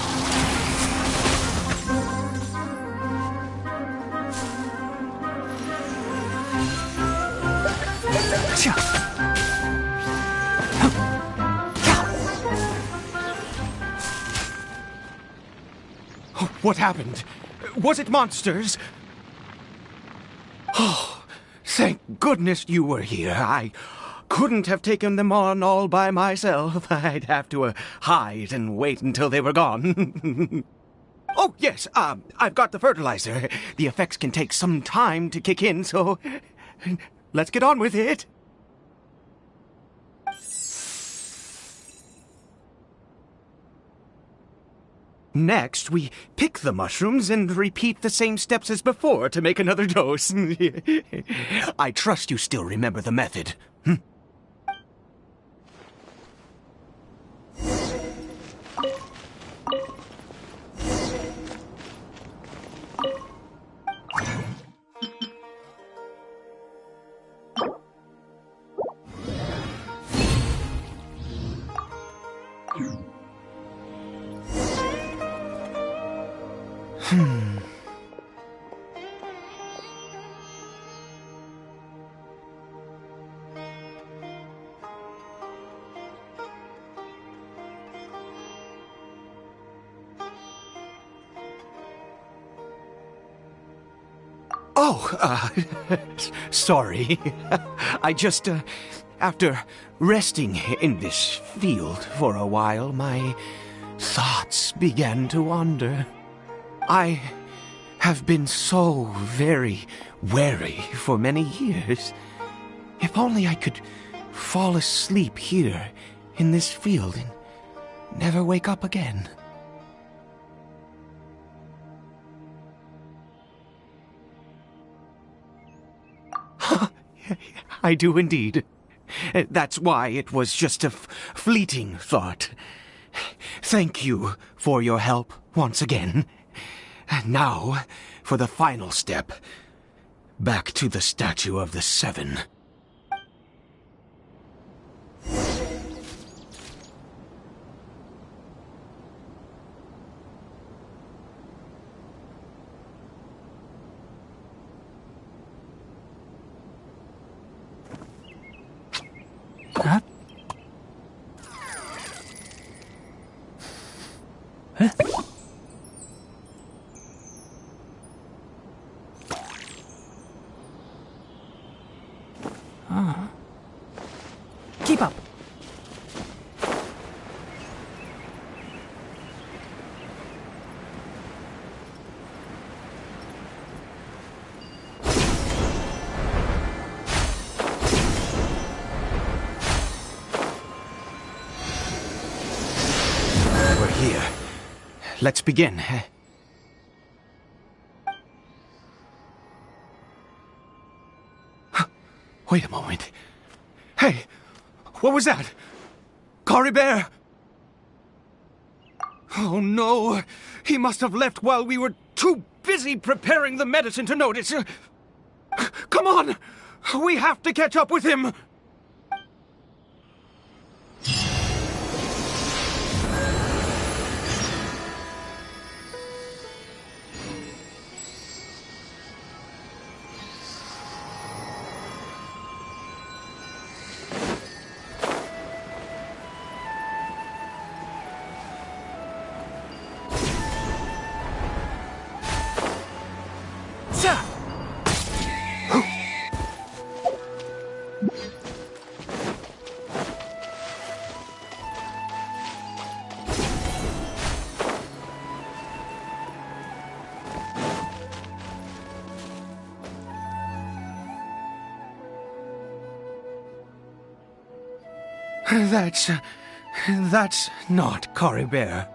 What happened? Was it monsters? Oh, thank goodness you were here. I couldn't have taken them on all by myself. I'd have to hide and wait until they were gone. Oh, yes, I've got the fertilizer. The effects can take some time to kick in, so let's get on with it. Next, we pick the mushrooms and repeat the same steps as before to make another dose. I trust you still remember the method. Oh, sorry. I just, after resting in this field for a while, my thoughts began to wander. I have been so very wary for many years. If only I could fall asleep here in this field and never wake up again. I do indeed. That's why it was just a fleeting thought. Thank you for your help once again. And now, for the final step. Back to the Statue of the Seven. Huh? Huh? Keep up. We're here. Let's begin. Wait a moment. Hey, what was that? Cory Bear! Oh no, he must have left while we were too busy preparing the medicine to notice. Come on, we have to catch up with him. That's not Cory Bear.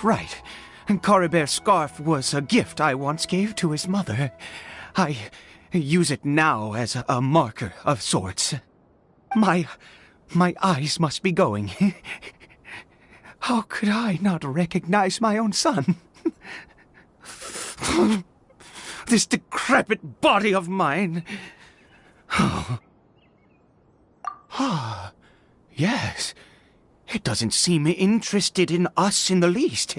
Right. Cory Bear's scarf was a gift I once gave to his mother. I use it now as a marker of sorts. My eyes must be going. How could I not recognize my own son? This decrepit body of mine. Yes. It doesn't seem interested in us in the least.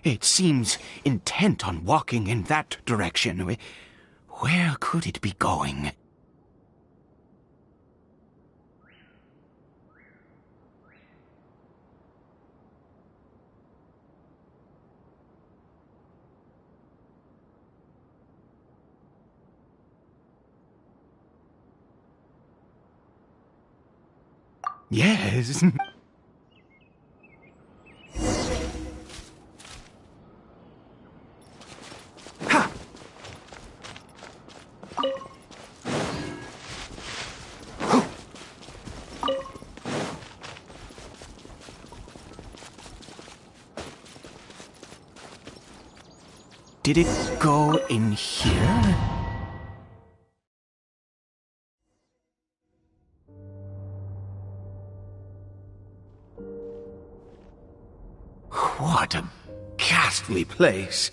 It seems intent on walking in that direction. Where could it be going? Yes. Ha! Did it go in here? What a ghastly place.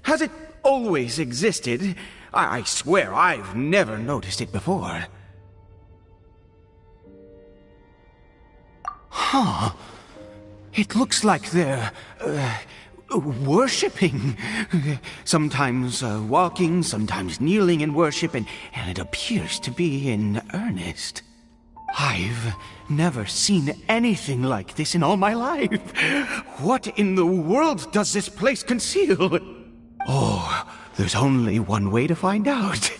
Has it always existed? I swear I've never noticed it before. Huh. It looks like they're, worshipping. Sometimes walking, sometimes kneeling in worship, and it appears to be in earnest. I've never seen anything like this in all my life. What in the world does this place conceal? Oh, there's only one way to find out.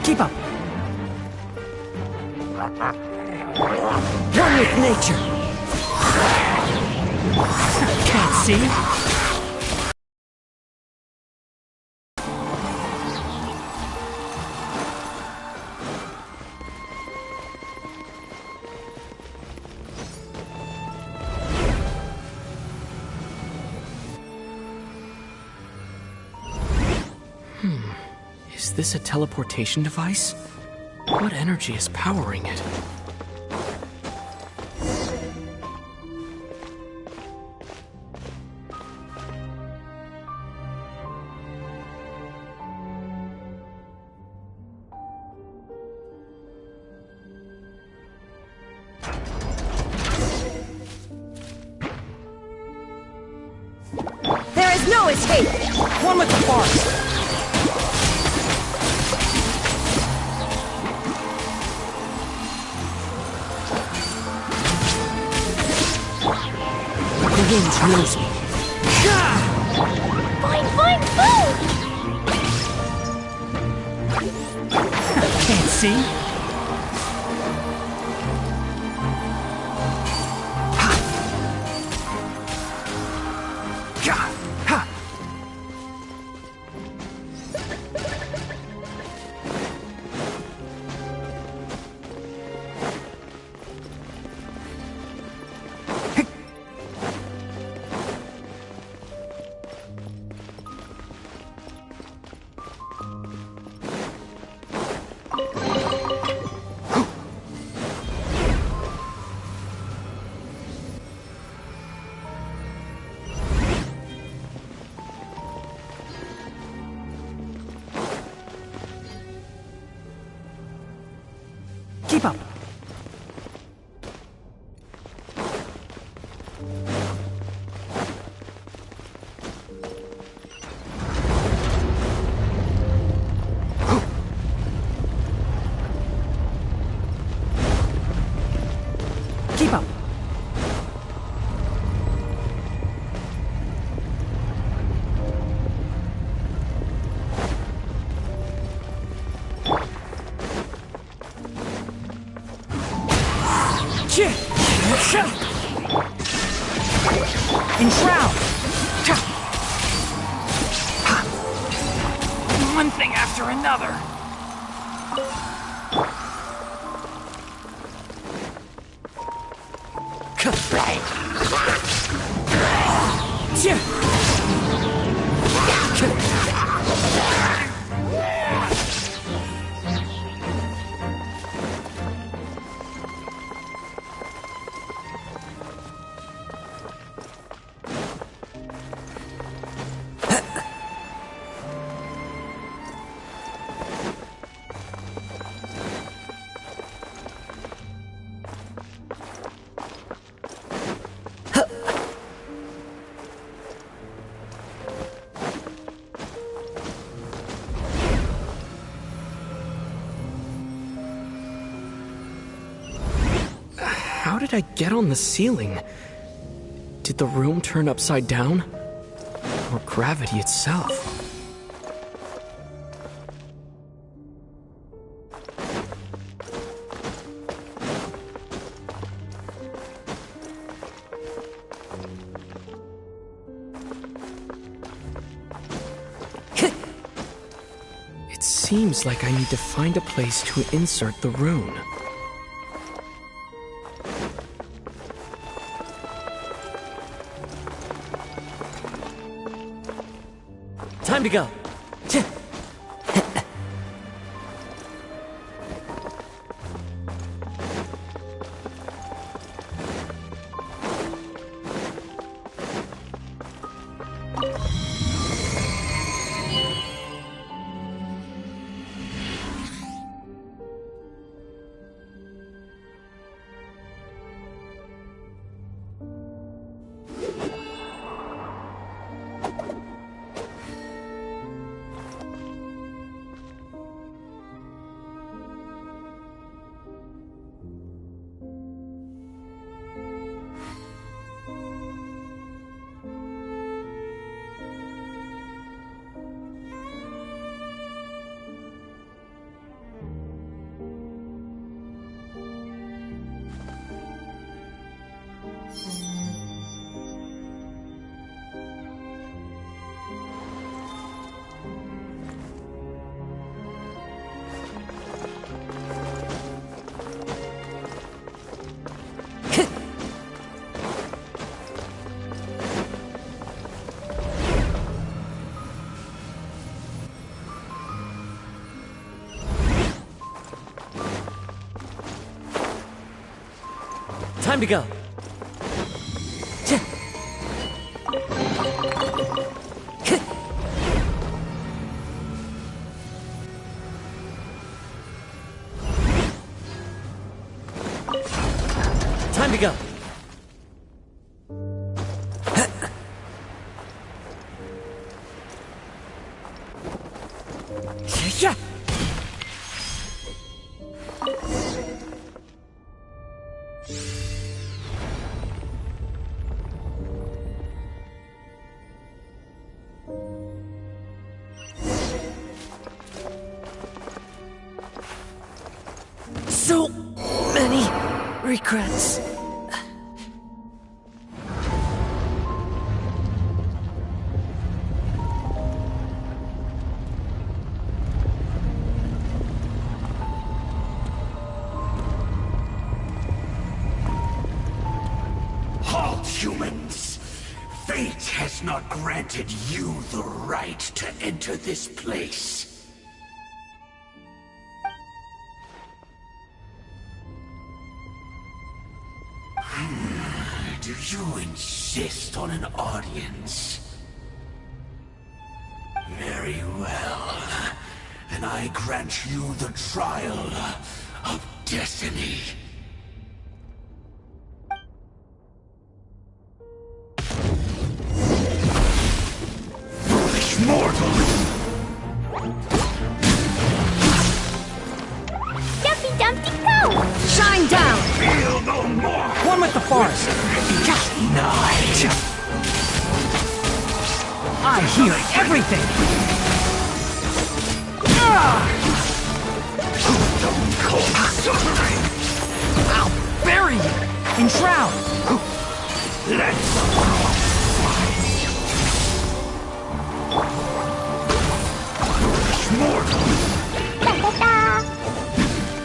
Keep up. Run with nature. Can't see. Is this a teleportation device? What energy is powering it? There is no escape! One with the forest! The wind knows me. Fine, fine, fine! See? Keep up. Keep up. Enshroud! One thing after another. How did I get on the ceiling? Did the room turn upside down? Or gravity itself? It seems like I need to find a place to insert the rune. Time to go. Time to go. Time to go. Yeah. so many regrets. Halt, humans! Fate has not granted you the right to enter this place. Do you insist on an audience? Very well. Then I grant you the trial of destiny. Foolish mortals! Dumpty Dumpty go! Shine down! Feel no more! One with the forest! Denied! I hear everything! Don't cause suffering! I'll bury you! In shroud! Let the frost find you! Foolish mortals! Da-da-da!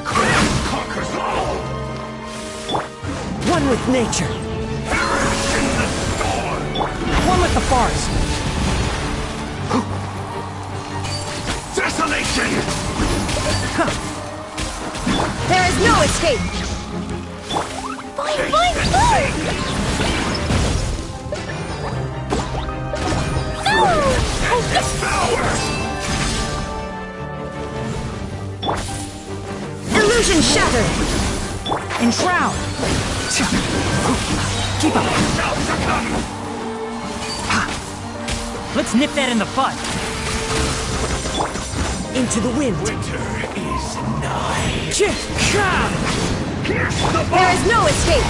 Craft conquers all! One with nature. Perish in the storm! One with the forest! Desolation! There is no escape! Boing, boing, boing! Power! Illusion shattered! In shroud! Keep up! Let's nip that in the bud! Into the wind. Winter is nigh. Pierce the There is no escape!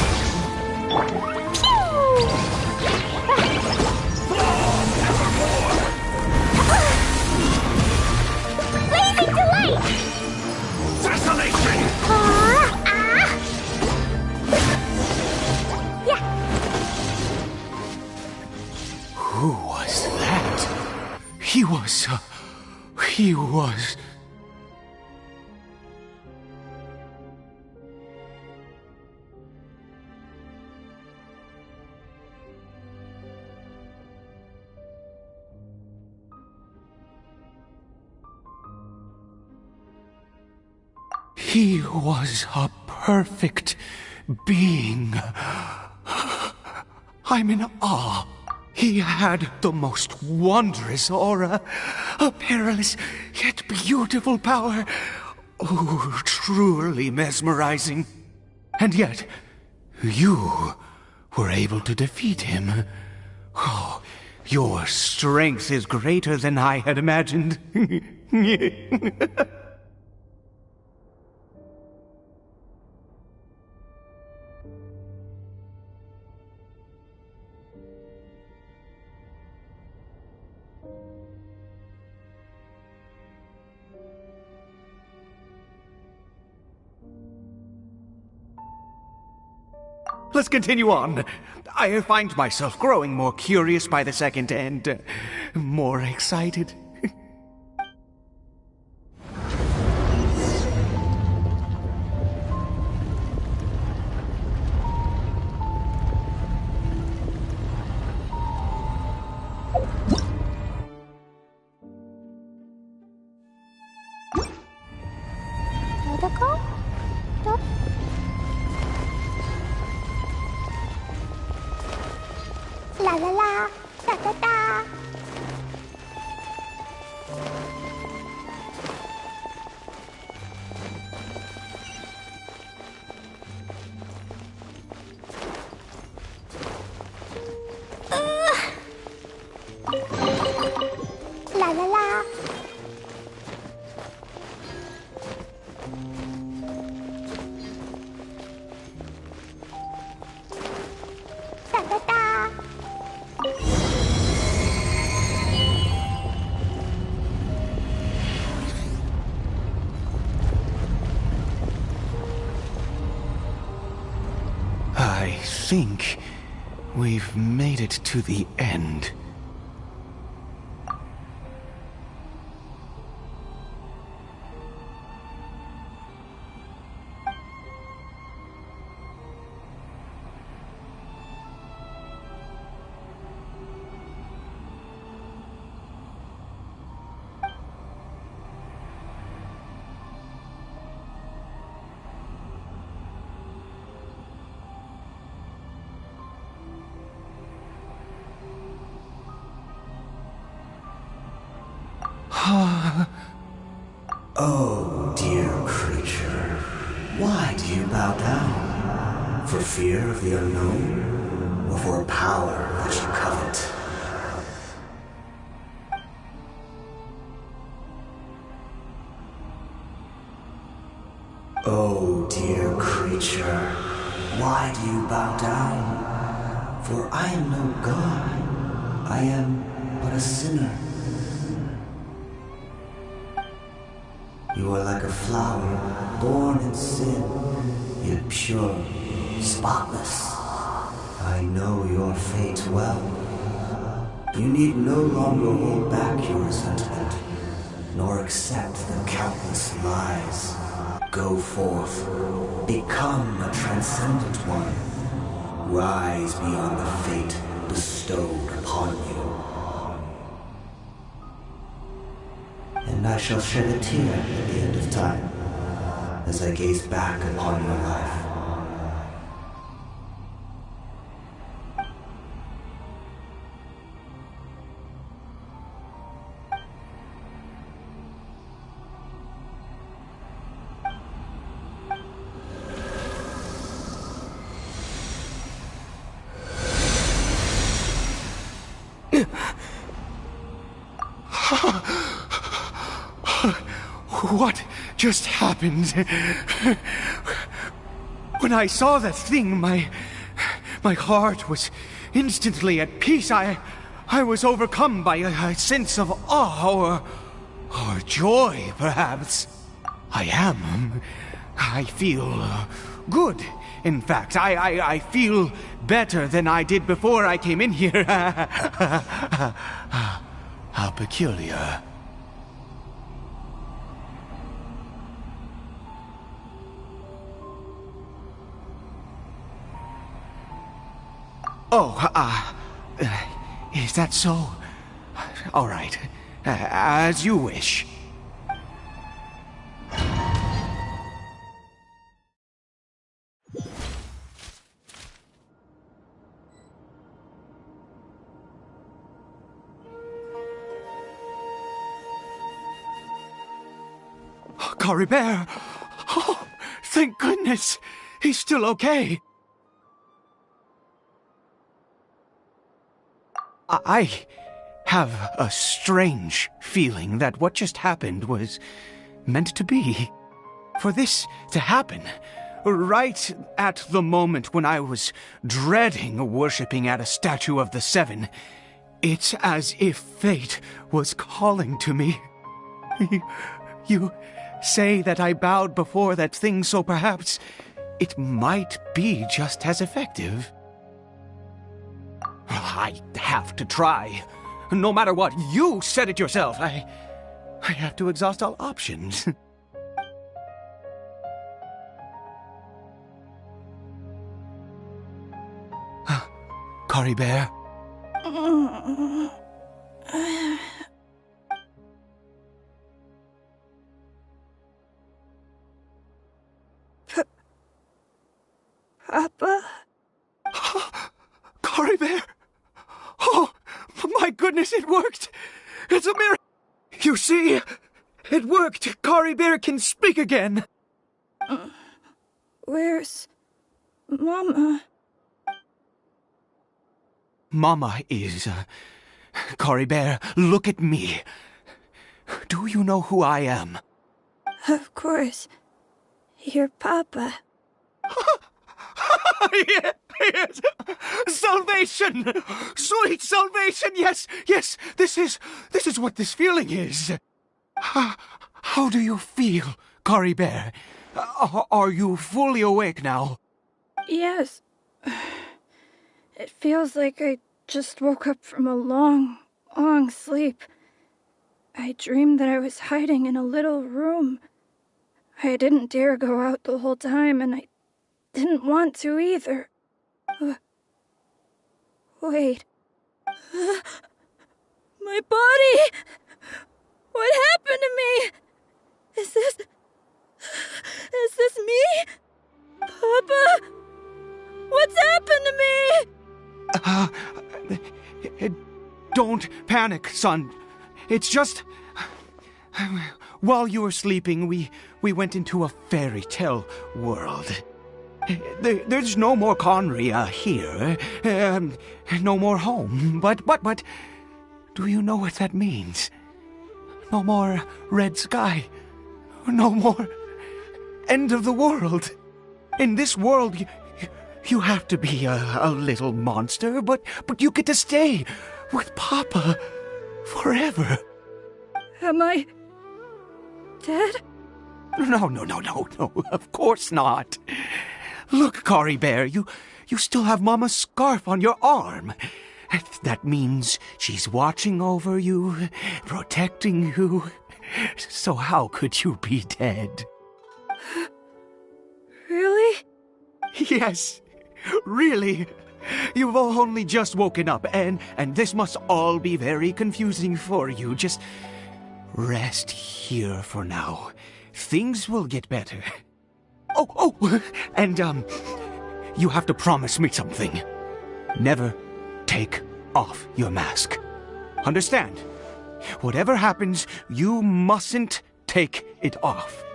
Blazing delight! Desolation! Yeah. Who was that? He was... He was a perfect being. I'm in awe. He had the most wondrous aura, a perilous yet beautiful power. Oh, truly mesmerizing. And yet, you were able to defeat him. Oh, your strength is greater than I had imagined. Let's continue on. I find myself growing more curious by the second and more excited. La la la, da da da. think we've made it to the end. Oh, dear creature, why do you bow down? For fear of the unknown, or for a power that you covet? Oh, dear creature, why do you bow down? For I am no god, I am but a sinner. You are like a flower, born in sin, yet pure, spotless. I know your fate well. You need no longer hold back your resentment, nor accept the countless lies. Go forth, become a transcendent one. Rise beyond the fate bestowed upon you. And I shall shed a tear at the end of time, as I gaze back upon your life. What just happened? When I saw that thing, my heart was instantly at peace. I was overcome by a sense of awe or joy, perhaps. I feel good. In fact, I feel better than I did before I came in here. How peculiar. Oh, is that so? All right, as you wish. Cory Bear! Oh, thank goodness! He's still okay! I have a strange feeling that what just happened was meant to be. For this to happen, right at the moment when I was dreading worshipping at a statue of the Seven, it's as if fate was calling to me. You say that I bowed before that thing, so perhaps it might be just as effective. I have to try. No matter what, you said it yourself. I have to exhaust all options. Cory Bear? Papa? Cory Bear! Oh, my goodness, it worked! It's a miracle! You see? It worked! Cory Bear can speak again! Where's Mama? Mama is... Cory Bear, look at me. Do you know who I am? Of course. Your Papa. Yes! Salvation! Sweet salvation! Yes, yes! This is what this feeling is. How do you feel, Cory Bear? Are you fully awake now? Yes. It feels like I just woke up from a long, long sleep. I dreamed that I was hiding in a little room. I didn't dare go out the whole time, and I didn't want to either. Wait. My body! What happened to me? Is this me? Papa? What's happened to me? Don't panic, son. It's just... While you were sleeping, we went into a fairy tale world. There's no more Conria here. No more home. But... Do you know what that means? No more red sky. No more end of the world. In this world, you have to be a little monster, but you get to stay with Papa forever. Am I dead? No. Of course not. Look, Cory Bear, you still have Mama's scarf on your arm. That means she's watching over you, protecting you. So how could you be dead? Really? Yes, really. You've only just woken up, and this must all be very confusing for you. Just rest here for now. Things will get better. Oh, and, you have to promise me something. Never take off your mask. Understand? Whatever happens, you mustn't take it off.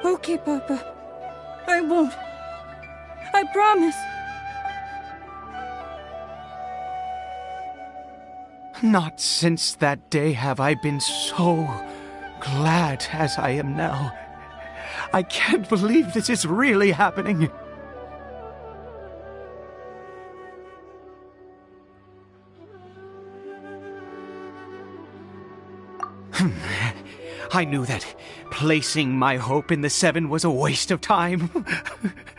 Okay, Papa. I won't. I promise. Not since that day have I been so glad as I am now. I can't believe this is really happening. I knew that placing my hope in the Seven was a waste of time.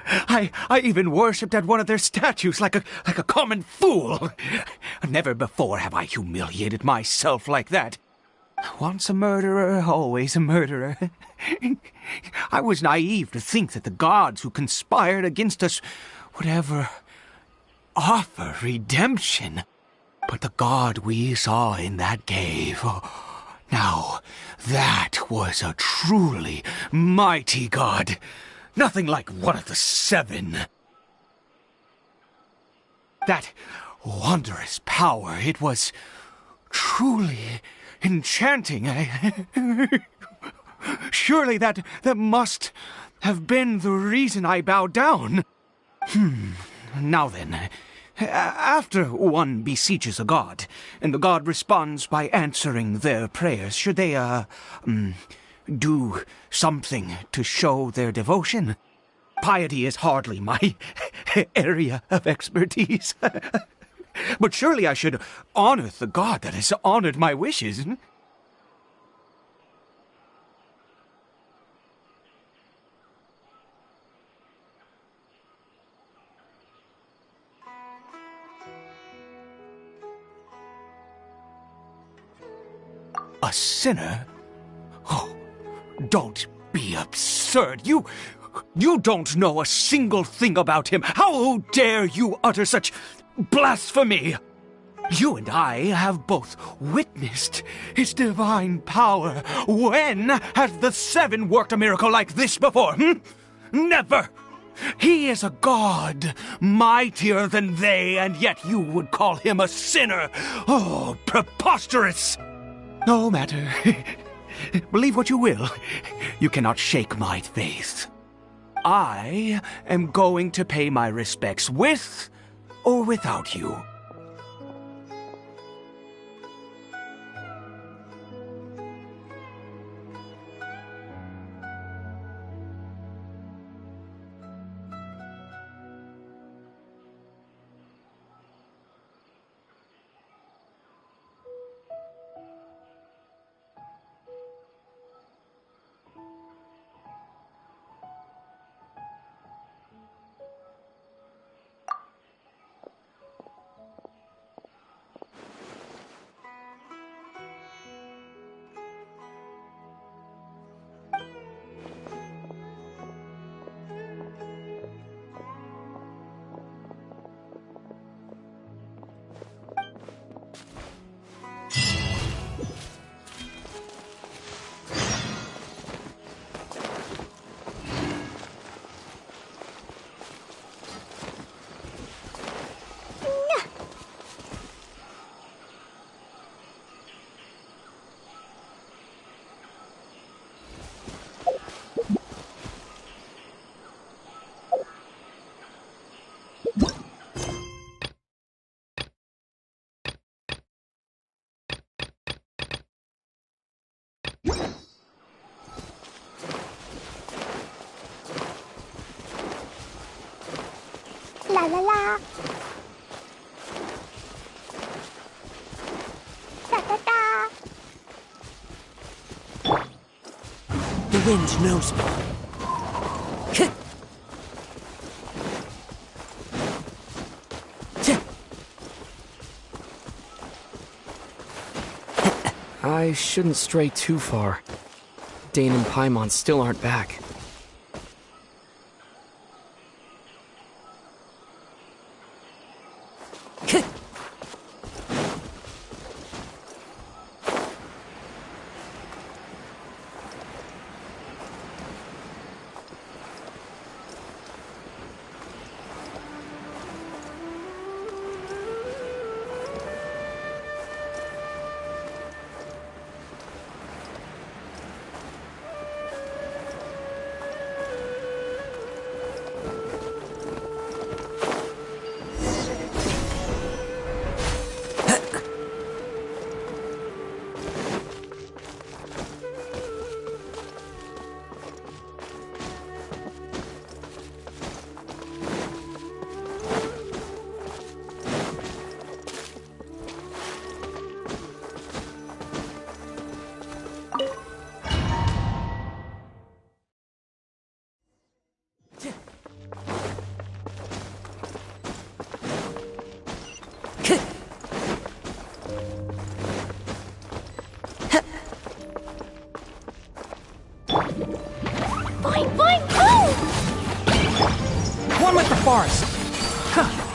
I even worshipped at one of their statues like a common fool. Never before have I humiliated myself like that. Once a murderer, always a murderer. I was naive to think that the gods who conspired against us would ever offer redemption. But the God we saw in that cave... Now, that was a truly mighty god. Nothing like one of the Seven. That wondrous power, it was truly enchanting. Surely that must have been the reason I bowed down. Now then... After one beseeches a god, and the god responds by answering their prayers, should they, do something to show their devotion? Piety is hardly my area of expertise. But surely I should honor the god that has honored my wishes. A sinner? Oh, don't be absurd. You don't know a single thing about him. How dare you utter such blasphemy? You and I have both witnessed his divine power. When has the Seven worked a miracle like this before? Never! He is a god, mightier than they, and yet you would call him a sinner. Oh, preposterous! No matter. Believe what you will. You cannot shake my faith. I am going to pay my respects with or without you. Da-da-da. Da-da-da. The wind knows me. I shouldn't stray too far. Dane and Paimon still aren't back. Boing, boing, boom! One with the forest. Huh.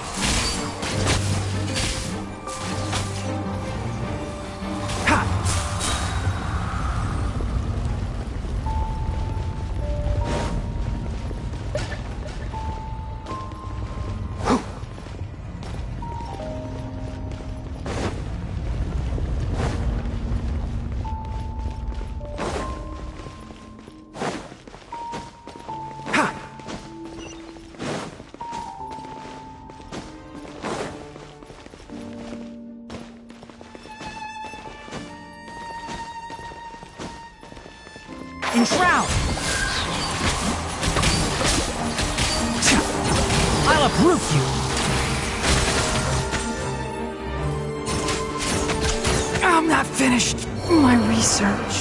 Enshroud! I'll uproot you! I'm not finished. My research.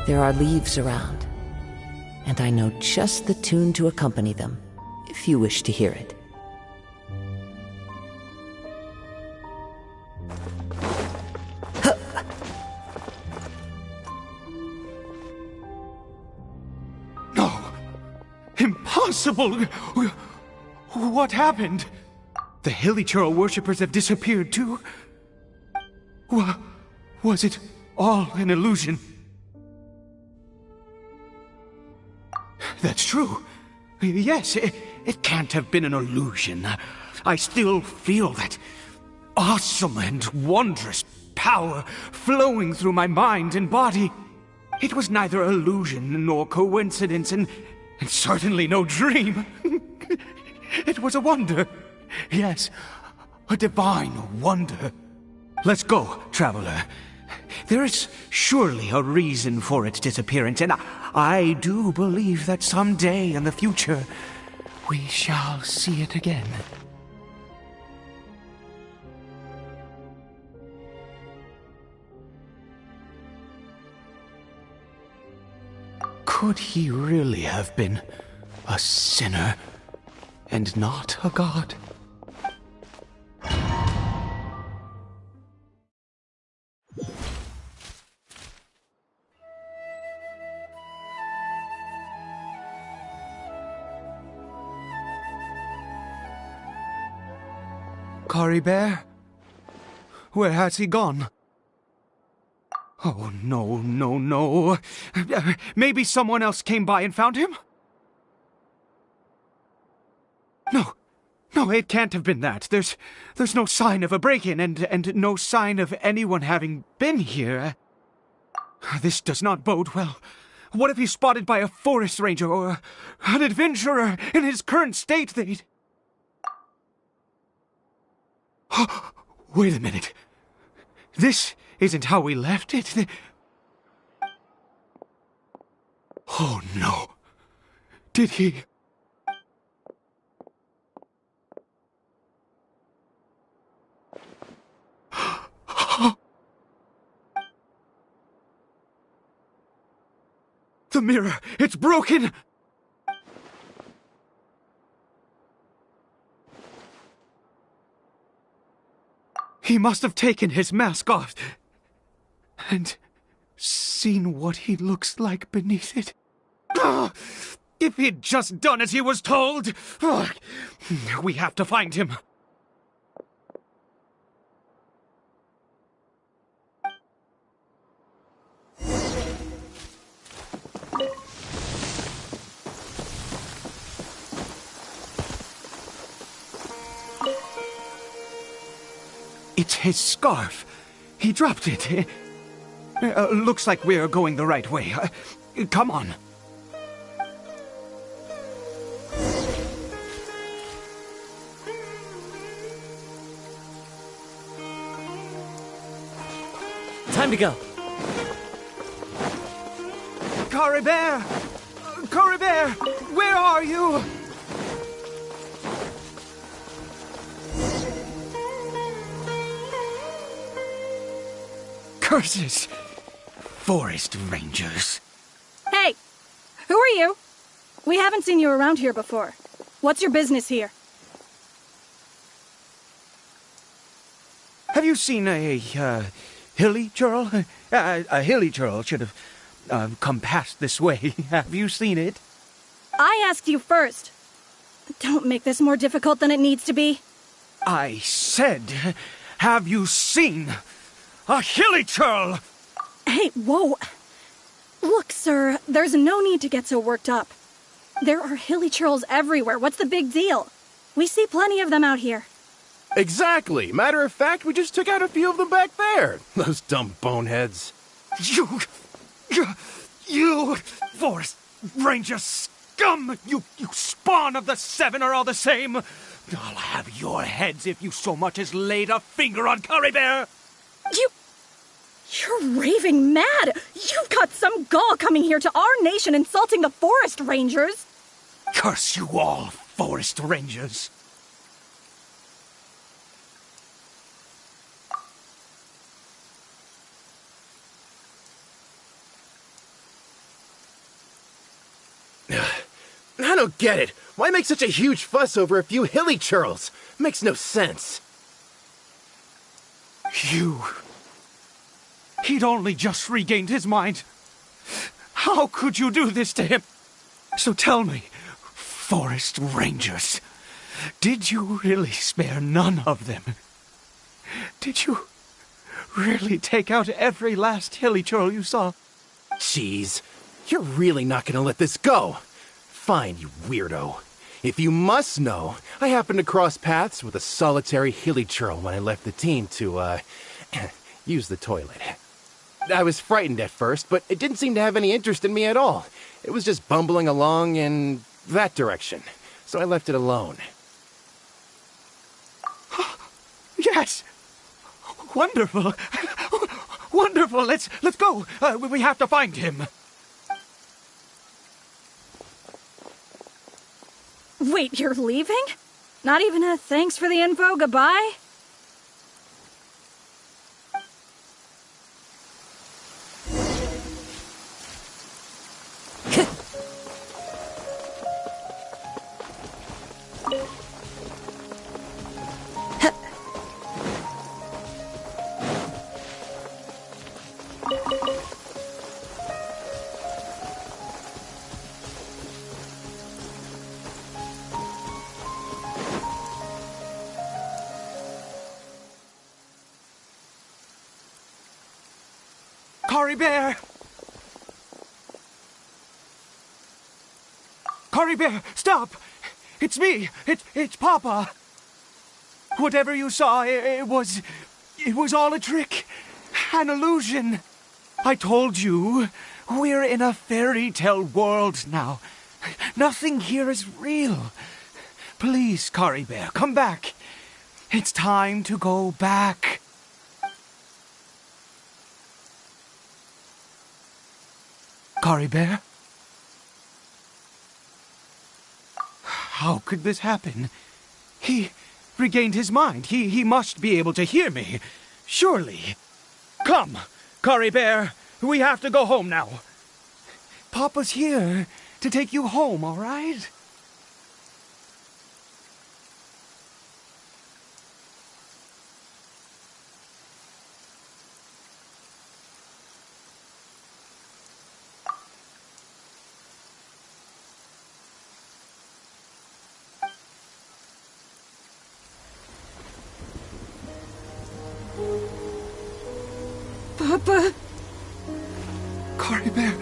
There are leaves around, and I know just the tune to accompany them, if you wish to hear it. No! Impossible! What happened? The Hilly-Churl worshippers have disappeared too? Was it all an illusion? That's true. Yes, it can't have been an illusion. I still feel that awesome and wondrous power flowing through my mind and body. It was neither illusion nor coincidence, and certainly no dream. It was a wonder. Yes, a divine wonder. Let's go, traveler. There is surely a reason for its disappearance, and I do believe that someday in the future, we shall see it again. Could he really have been a sinner and not a god? Cory Bear? Where has he gone? Oh, no, no, no. Maybe someone else came by and found him? No, it can't have been that. There's no sign of a break-in and no sign of anyone having been here. This does not bode well. What if he's spotted by a forest ranger or an adventurer in his current state? Wait a minute. This isn't how we left it. Oh, no. Did he... The mirror! It's broken! He must have taken his mask off and seen what he looks like beneath it. If he'd just done as he was told! We have to find him. It's his scarf. He dropped it. Looks like we're going the right way. Come on. Time to go. Cory Bear! Cory Bear! Where are you? Curses! Forest rangers. Hey! Who are you? We haven't seen you around here before. What's your business here? Have you seen a hilly churl? A hilly churl should have come past this way. Have you seen it? I asked you first. Don't make this more difficult than it needs to be. I said, have you seen a hilly churl? Hey, whoa. Look, sir, there's no need to get so worked up. There are hilly churls everywhere. What's the big deal? We see plenty of them out here. Exactly. Matter of fact, we just took out a few of them back there. Those dumb boneheads. You forest ranger scum! You spawn of the seven are all the same. I'll have your heads if you so much as laid a finger on Cory Bear. You're raving mad! You've got some gall coming here to our nation insulting the forest rangers! Curse you all, forest rangers! I don't get it. Why make such a huge fuss over a few hilly churls? Makes no sense. He'd only just regained his mind. How could you do this to him? So tell me, forest rangers, did you really spare none of them? Did you really take out every last hilly churl you saw? Jeez, you're really not gonna let this go. Fine, you weirdo. If you must know, I happened to cross paths with a solitary hilly churl when I left the team to, use the toilet. I was frightened at first, but it didn't seem to have any interest in me at all. It was just bumbling along in that direction, so I left it alone. Yes! Wonderful! Wonderful! Let's go! We have to find him! Wait, you're leaving? Not even a thanks for the info, goodbye? Cory Bear! Cory Bear, stop! It's me! It's Papa! Whatever you saw, it was all a trick. An illusion. I told you, we're in a fairy tale world now. Nothing here is real. Please, Cory Bear, come back. It's time to go back. Cory Bear? How could this happen? He regained his mind. He must be able to hear me. Surely. Come, Cory Bear. We have to go home now. Papa's here to take you home, all right? Papa. Cory Bear.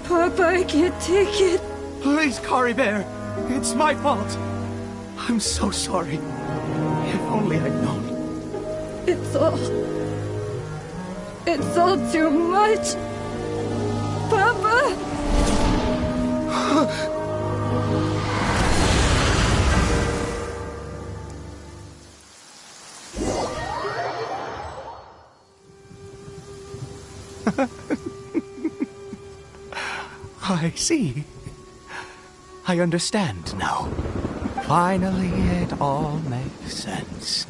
Papa, I can't take it. Please, Cory Bear. It's my fault. I'm so sorry. If only I'd known. It's all too much. Papa! I see. I understand now. Finally, it all makes sense.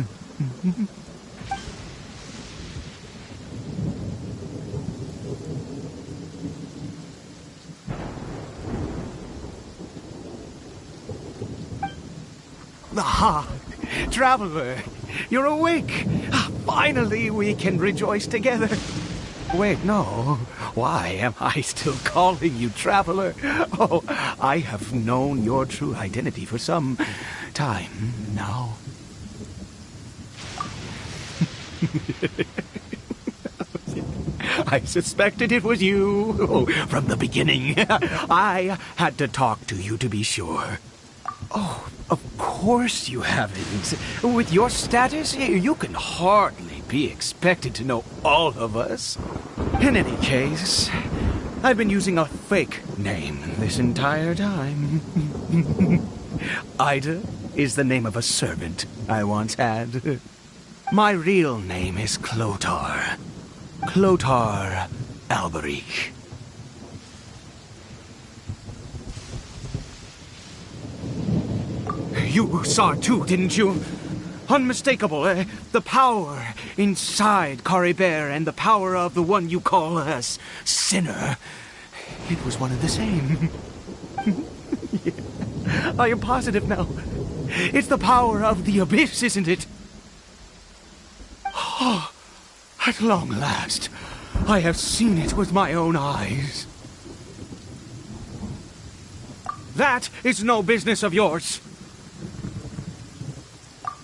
Aha! Traveler! You're awake! Finally, we can rejoice together. Wait, no. Why am I still calling you Traveler? Oh, I have known your true identity for some time now. I suspected it was you from the beginning. I had to talk to you to be sure. Oh, of course you haven't. With your status, you can hardly be expected to know all of us. In any case, I've been using a fake name this entire time. Ida is the name of a servant I once had. My real name is Clotar. Clotar Alberic. You saw it too, didn't you? Unmistakable, the power inside Cory Bear and the power of the one you call a sinner. It was one and the same. Yeah. I am positive now. It's the power of the abyss, isn't it? Oh, at long last, I have seen it with my own eyes. That is no business of yours.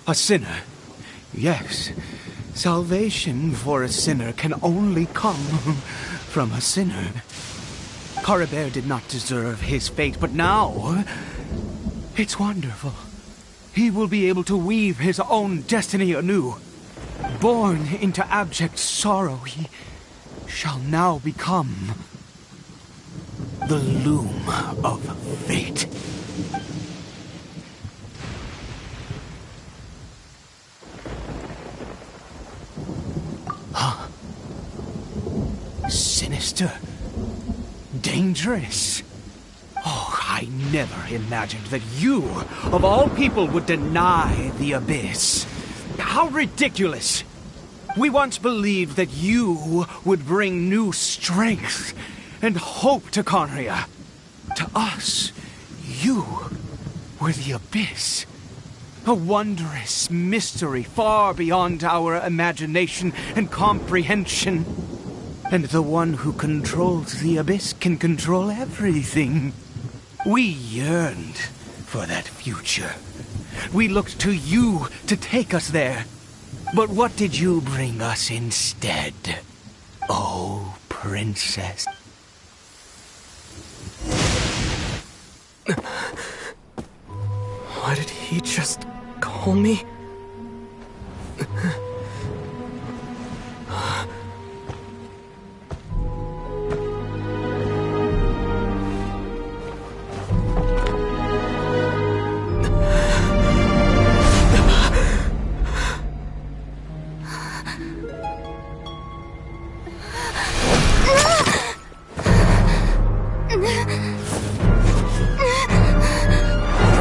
A sinner. Yes. Salvation for a sinner can only come from a sinner. Cory Bear did not deserve his fate, but now it's wonderful. He will be able to weave his own destiny anew. Born into abject sorrow, he shall now become the loom of fate. Huh? Sinister. Dangerous. Oh, I never imagined that you, of all people, would deny the abyss. How ridiculous! We once believed that you would bring new strength and hope to Conria. To us, you were the abyss. A wondrous mystery far beyond our imagination and comprehension. And the one who controls the abyss can control everything. We yearned for that future. We looked to you to take us there. But what did you bring us instead? Oh, princess. Why did he just call me?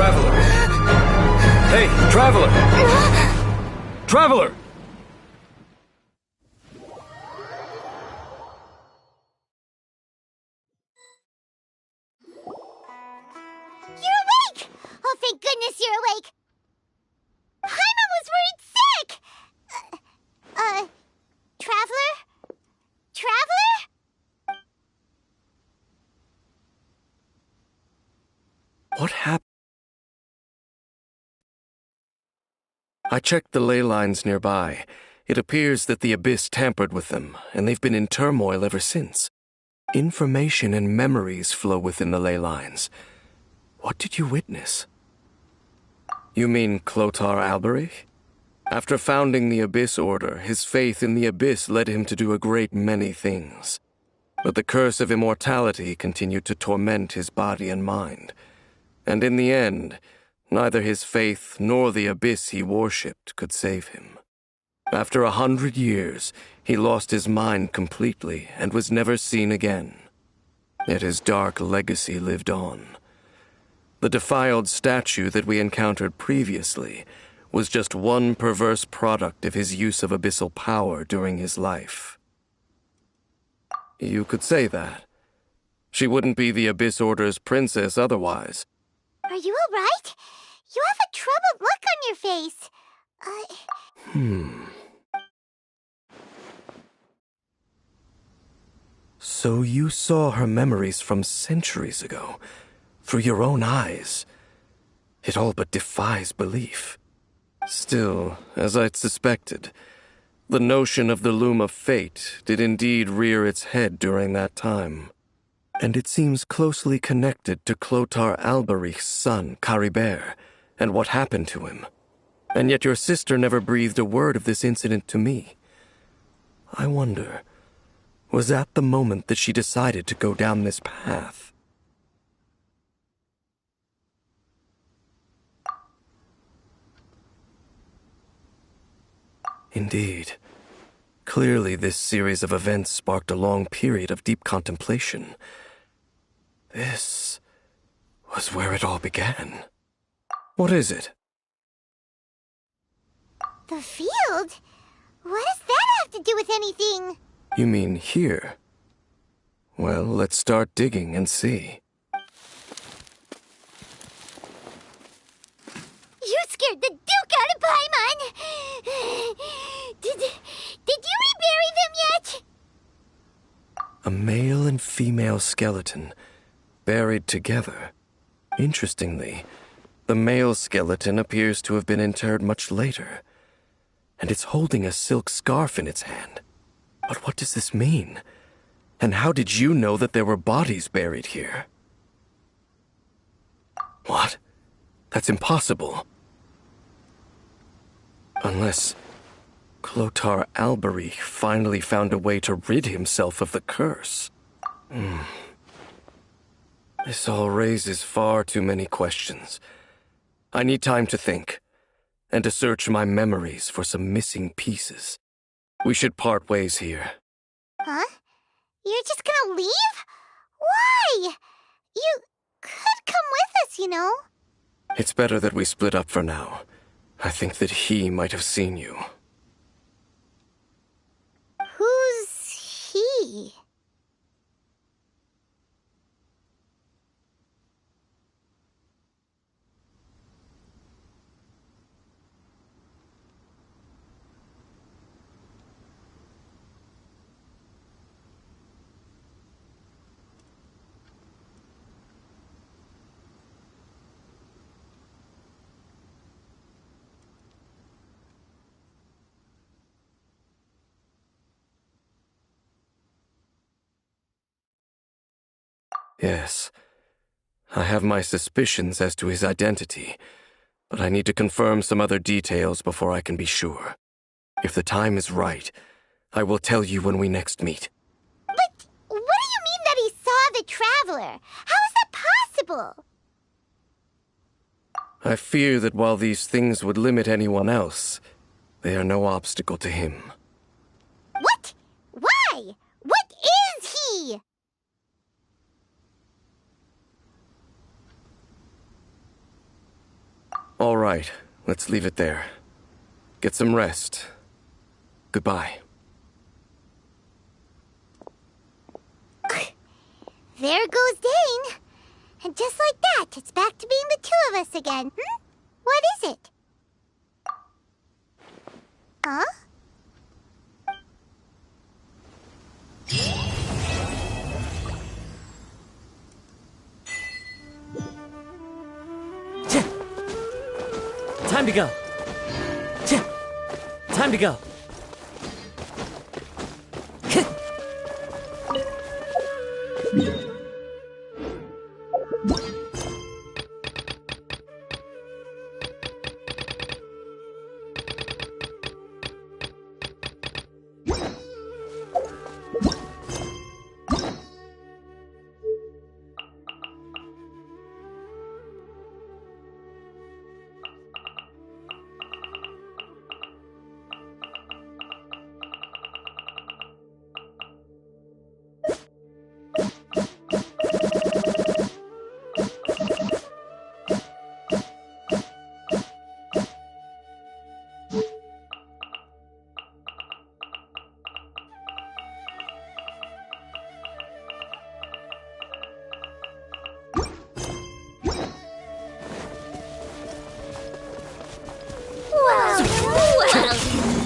Traveler! Hey, Traveler! Traveler! You're awake! Oh, thank goodness you're awake! Paimon was worried sick! Traveler? Traveler? What happened? I checked the ley lines nearby. It appears that the Abyss tampered with them, and they've been in turmoil ever since. Information and memories flow within the ley lines. What did you witness? You mean Clotar Alberich? After founding the Abyss Order, his faith in the Abyss led him to do a great many things. But the curse of immortality continued to torment his body and mind. And in the end, neither his faith nor the Abyss he worshipped could save him. After 100 years, he lost his mind completely and was never seen again. Yet his dark legacy lived on. The defiled statue that we encountered previously was just one perverse product of his use of abyssal power during his life. You could say that. She wouldn't be the Abyss Order's princess otherwise. Are you alright? You have a troubled look on your face. So you saw her memories from centuries ago, through your own eyes. It all but defies belief. Still, as I'd suspected, the notion of the Loom of Fate did indeed rear its head during that time. And it seems closely connected to Clotar Alberich's son, Caribert, and what happened to him. And yet your sister never breathed a word of this incident to me. I wonder, was that the moment that she decided to go down this path? Indeed. Clearly, this series of events sparked a long period of deep contemplation. This was where it all began. What is it? The field? What does that have to do with anything? You mean here? Well, let's start digging and see. You scared the Duke out of Paimon! Did you rebury them yet? A male and female skeleton, buried together. Interestingly, the male skeleton appears to have been interred much later, and it's holding a silk scarf in its hand. But what does this mean? And how did you know that there were bodies buried here? What? That's impossible. Unless Clotar Alberich finally found a way to rid himself of the curse. This all raises far too many questions. I need time to think, and to search my memories for some missing pieces. We should part ways here. Huh? You're just gonna leave? Why? You could come with us, you know. It's better that we split up for now. I think that he might have seen you. Who's he? Yes. I have my suspicions as to his identity, but I need to confirm some other details before I can be sure. If the time is right, I will tell you when we next meet. But what do you mean that he saw the Traveler? How is that possible? I fear that while these things would limit anyone else, they are no obstacle to him. What? Why? What is he? All right, let's leave it there. Get some rest. Goodbye. There goes Dane. And just like that, it's back to being the two of us again. What is it? Huh? Time to go. Time to go.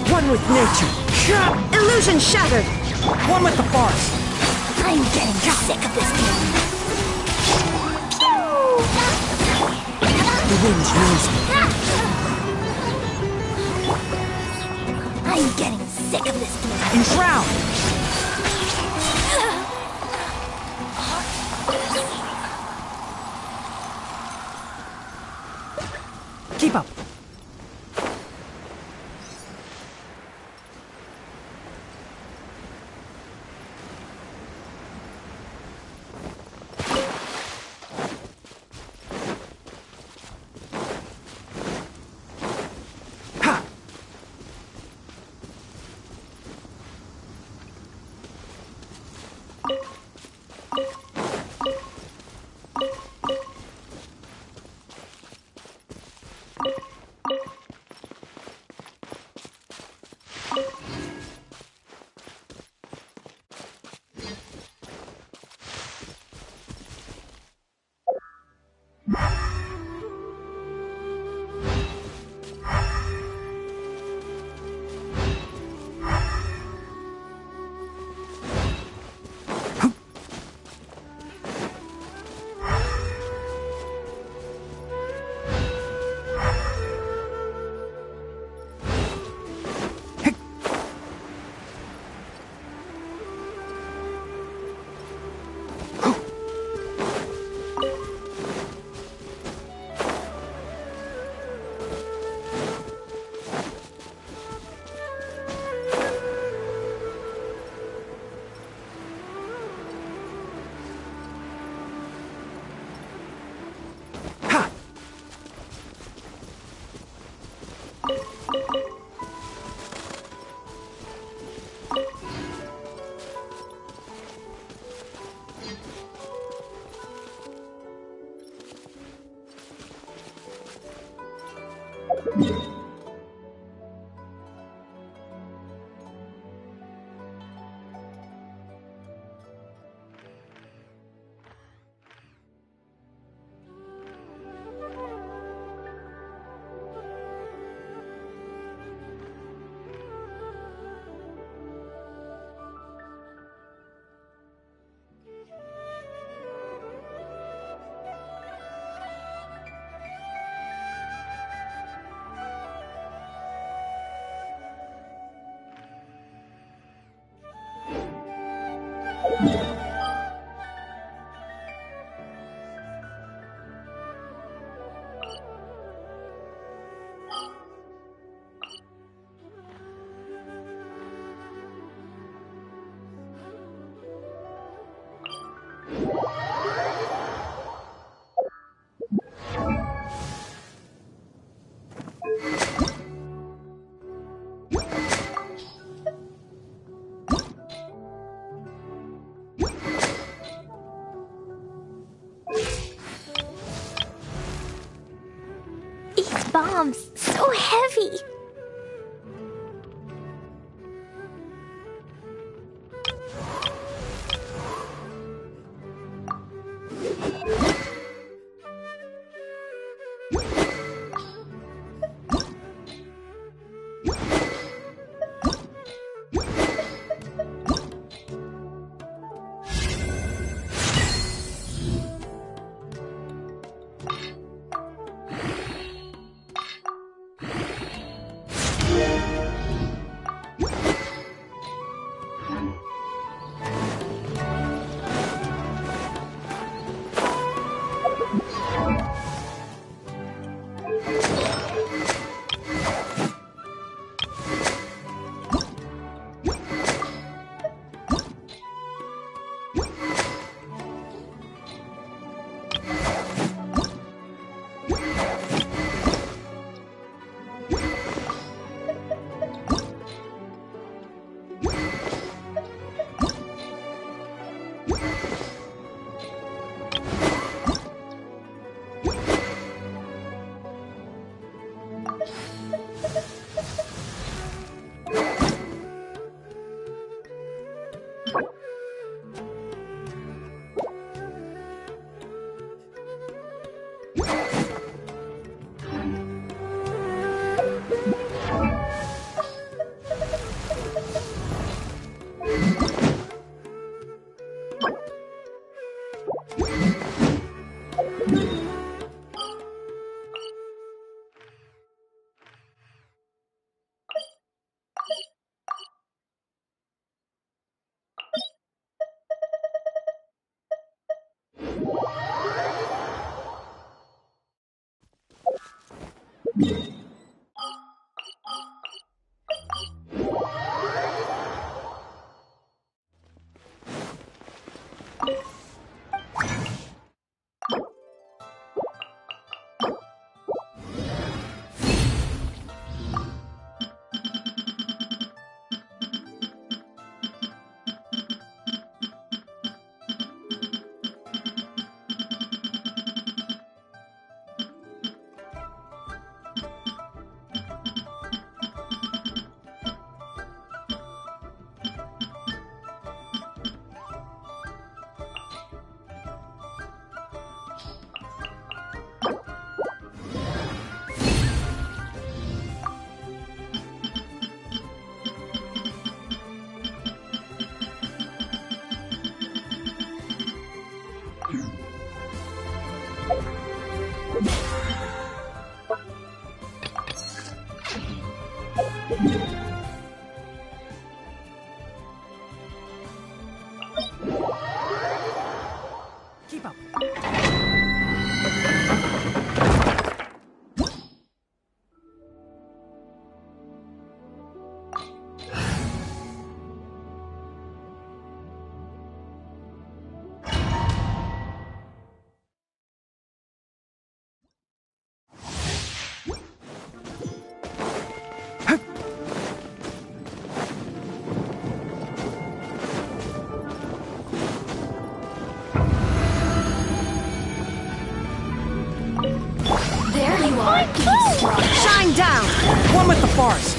One with nature. Illusion shattered. One with the forest. I'm getting sick of this game. The winds knows me. I'm getting sick of this game. Enshroud. Keep up. bombs, so heavy. Keep up. Shine down! One with the forest!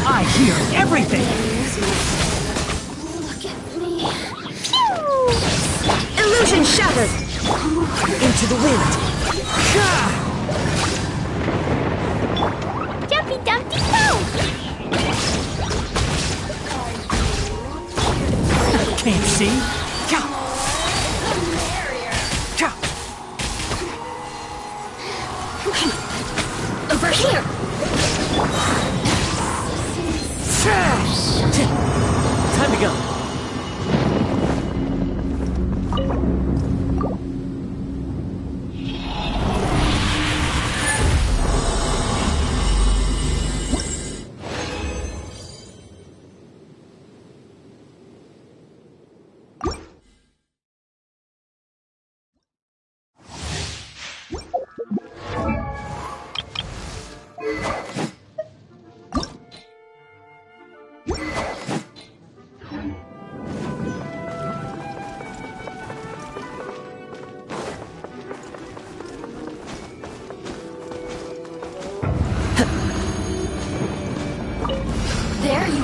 I hear everything! Look at me. Illusion shattered! Into the wind! Jumpy Dumpty Go! Can't see? Over here! Time to go.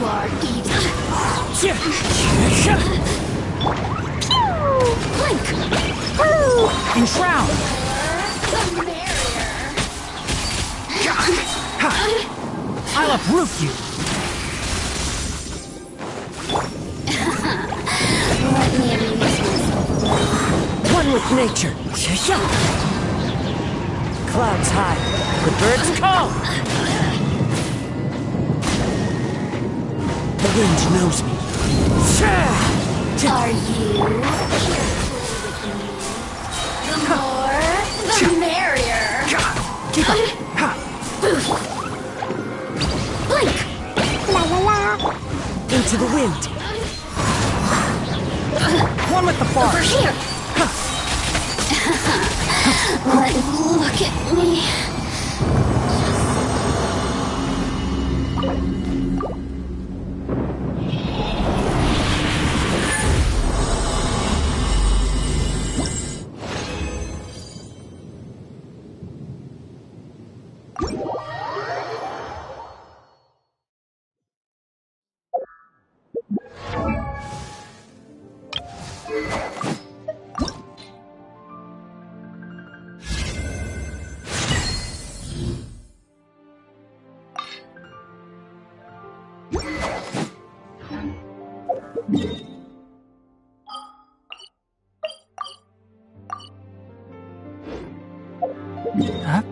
are evil. Blink! Enshroud! I'll uproot you! Let me amuse myself. One with nature. Clouds high, the birds call. The wind knows me. Are you the more, the merrier. Keep up. Blink! La la la! Into the wind. One with the bar! Over here! Look at me. Huh?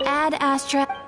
Add astra.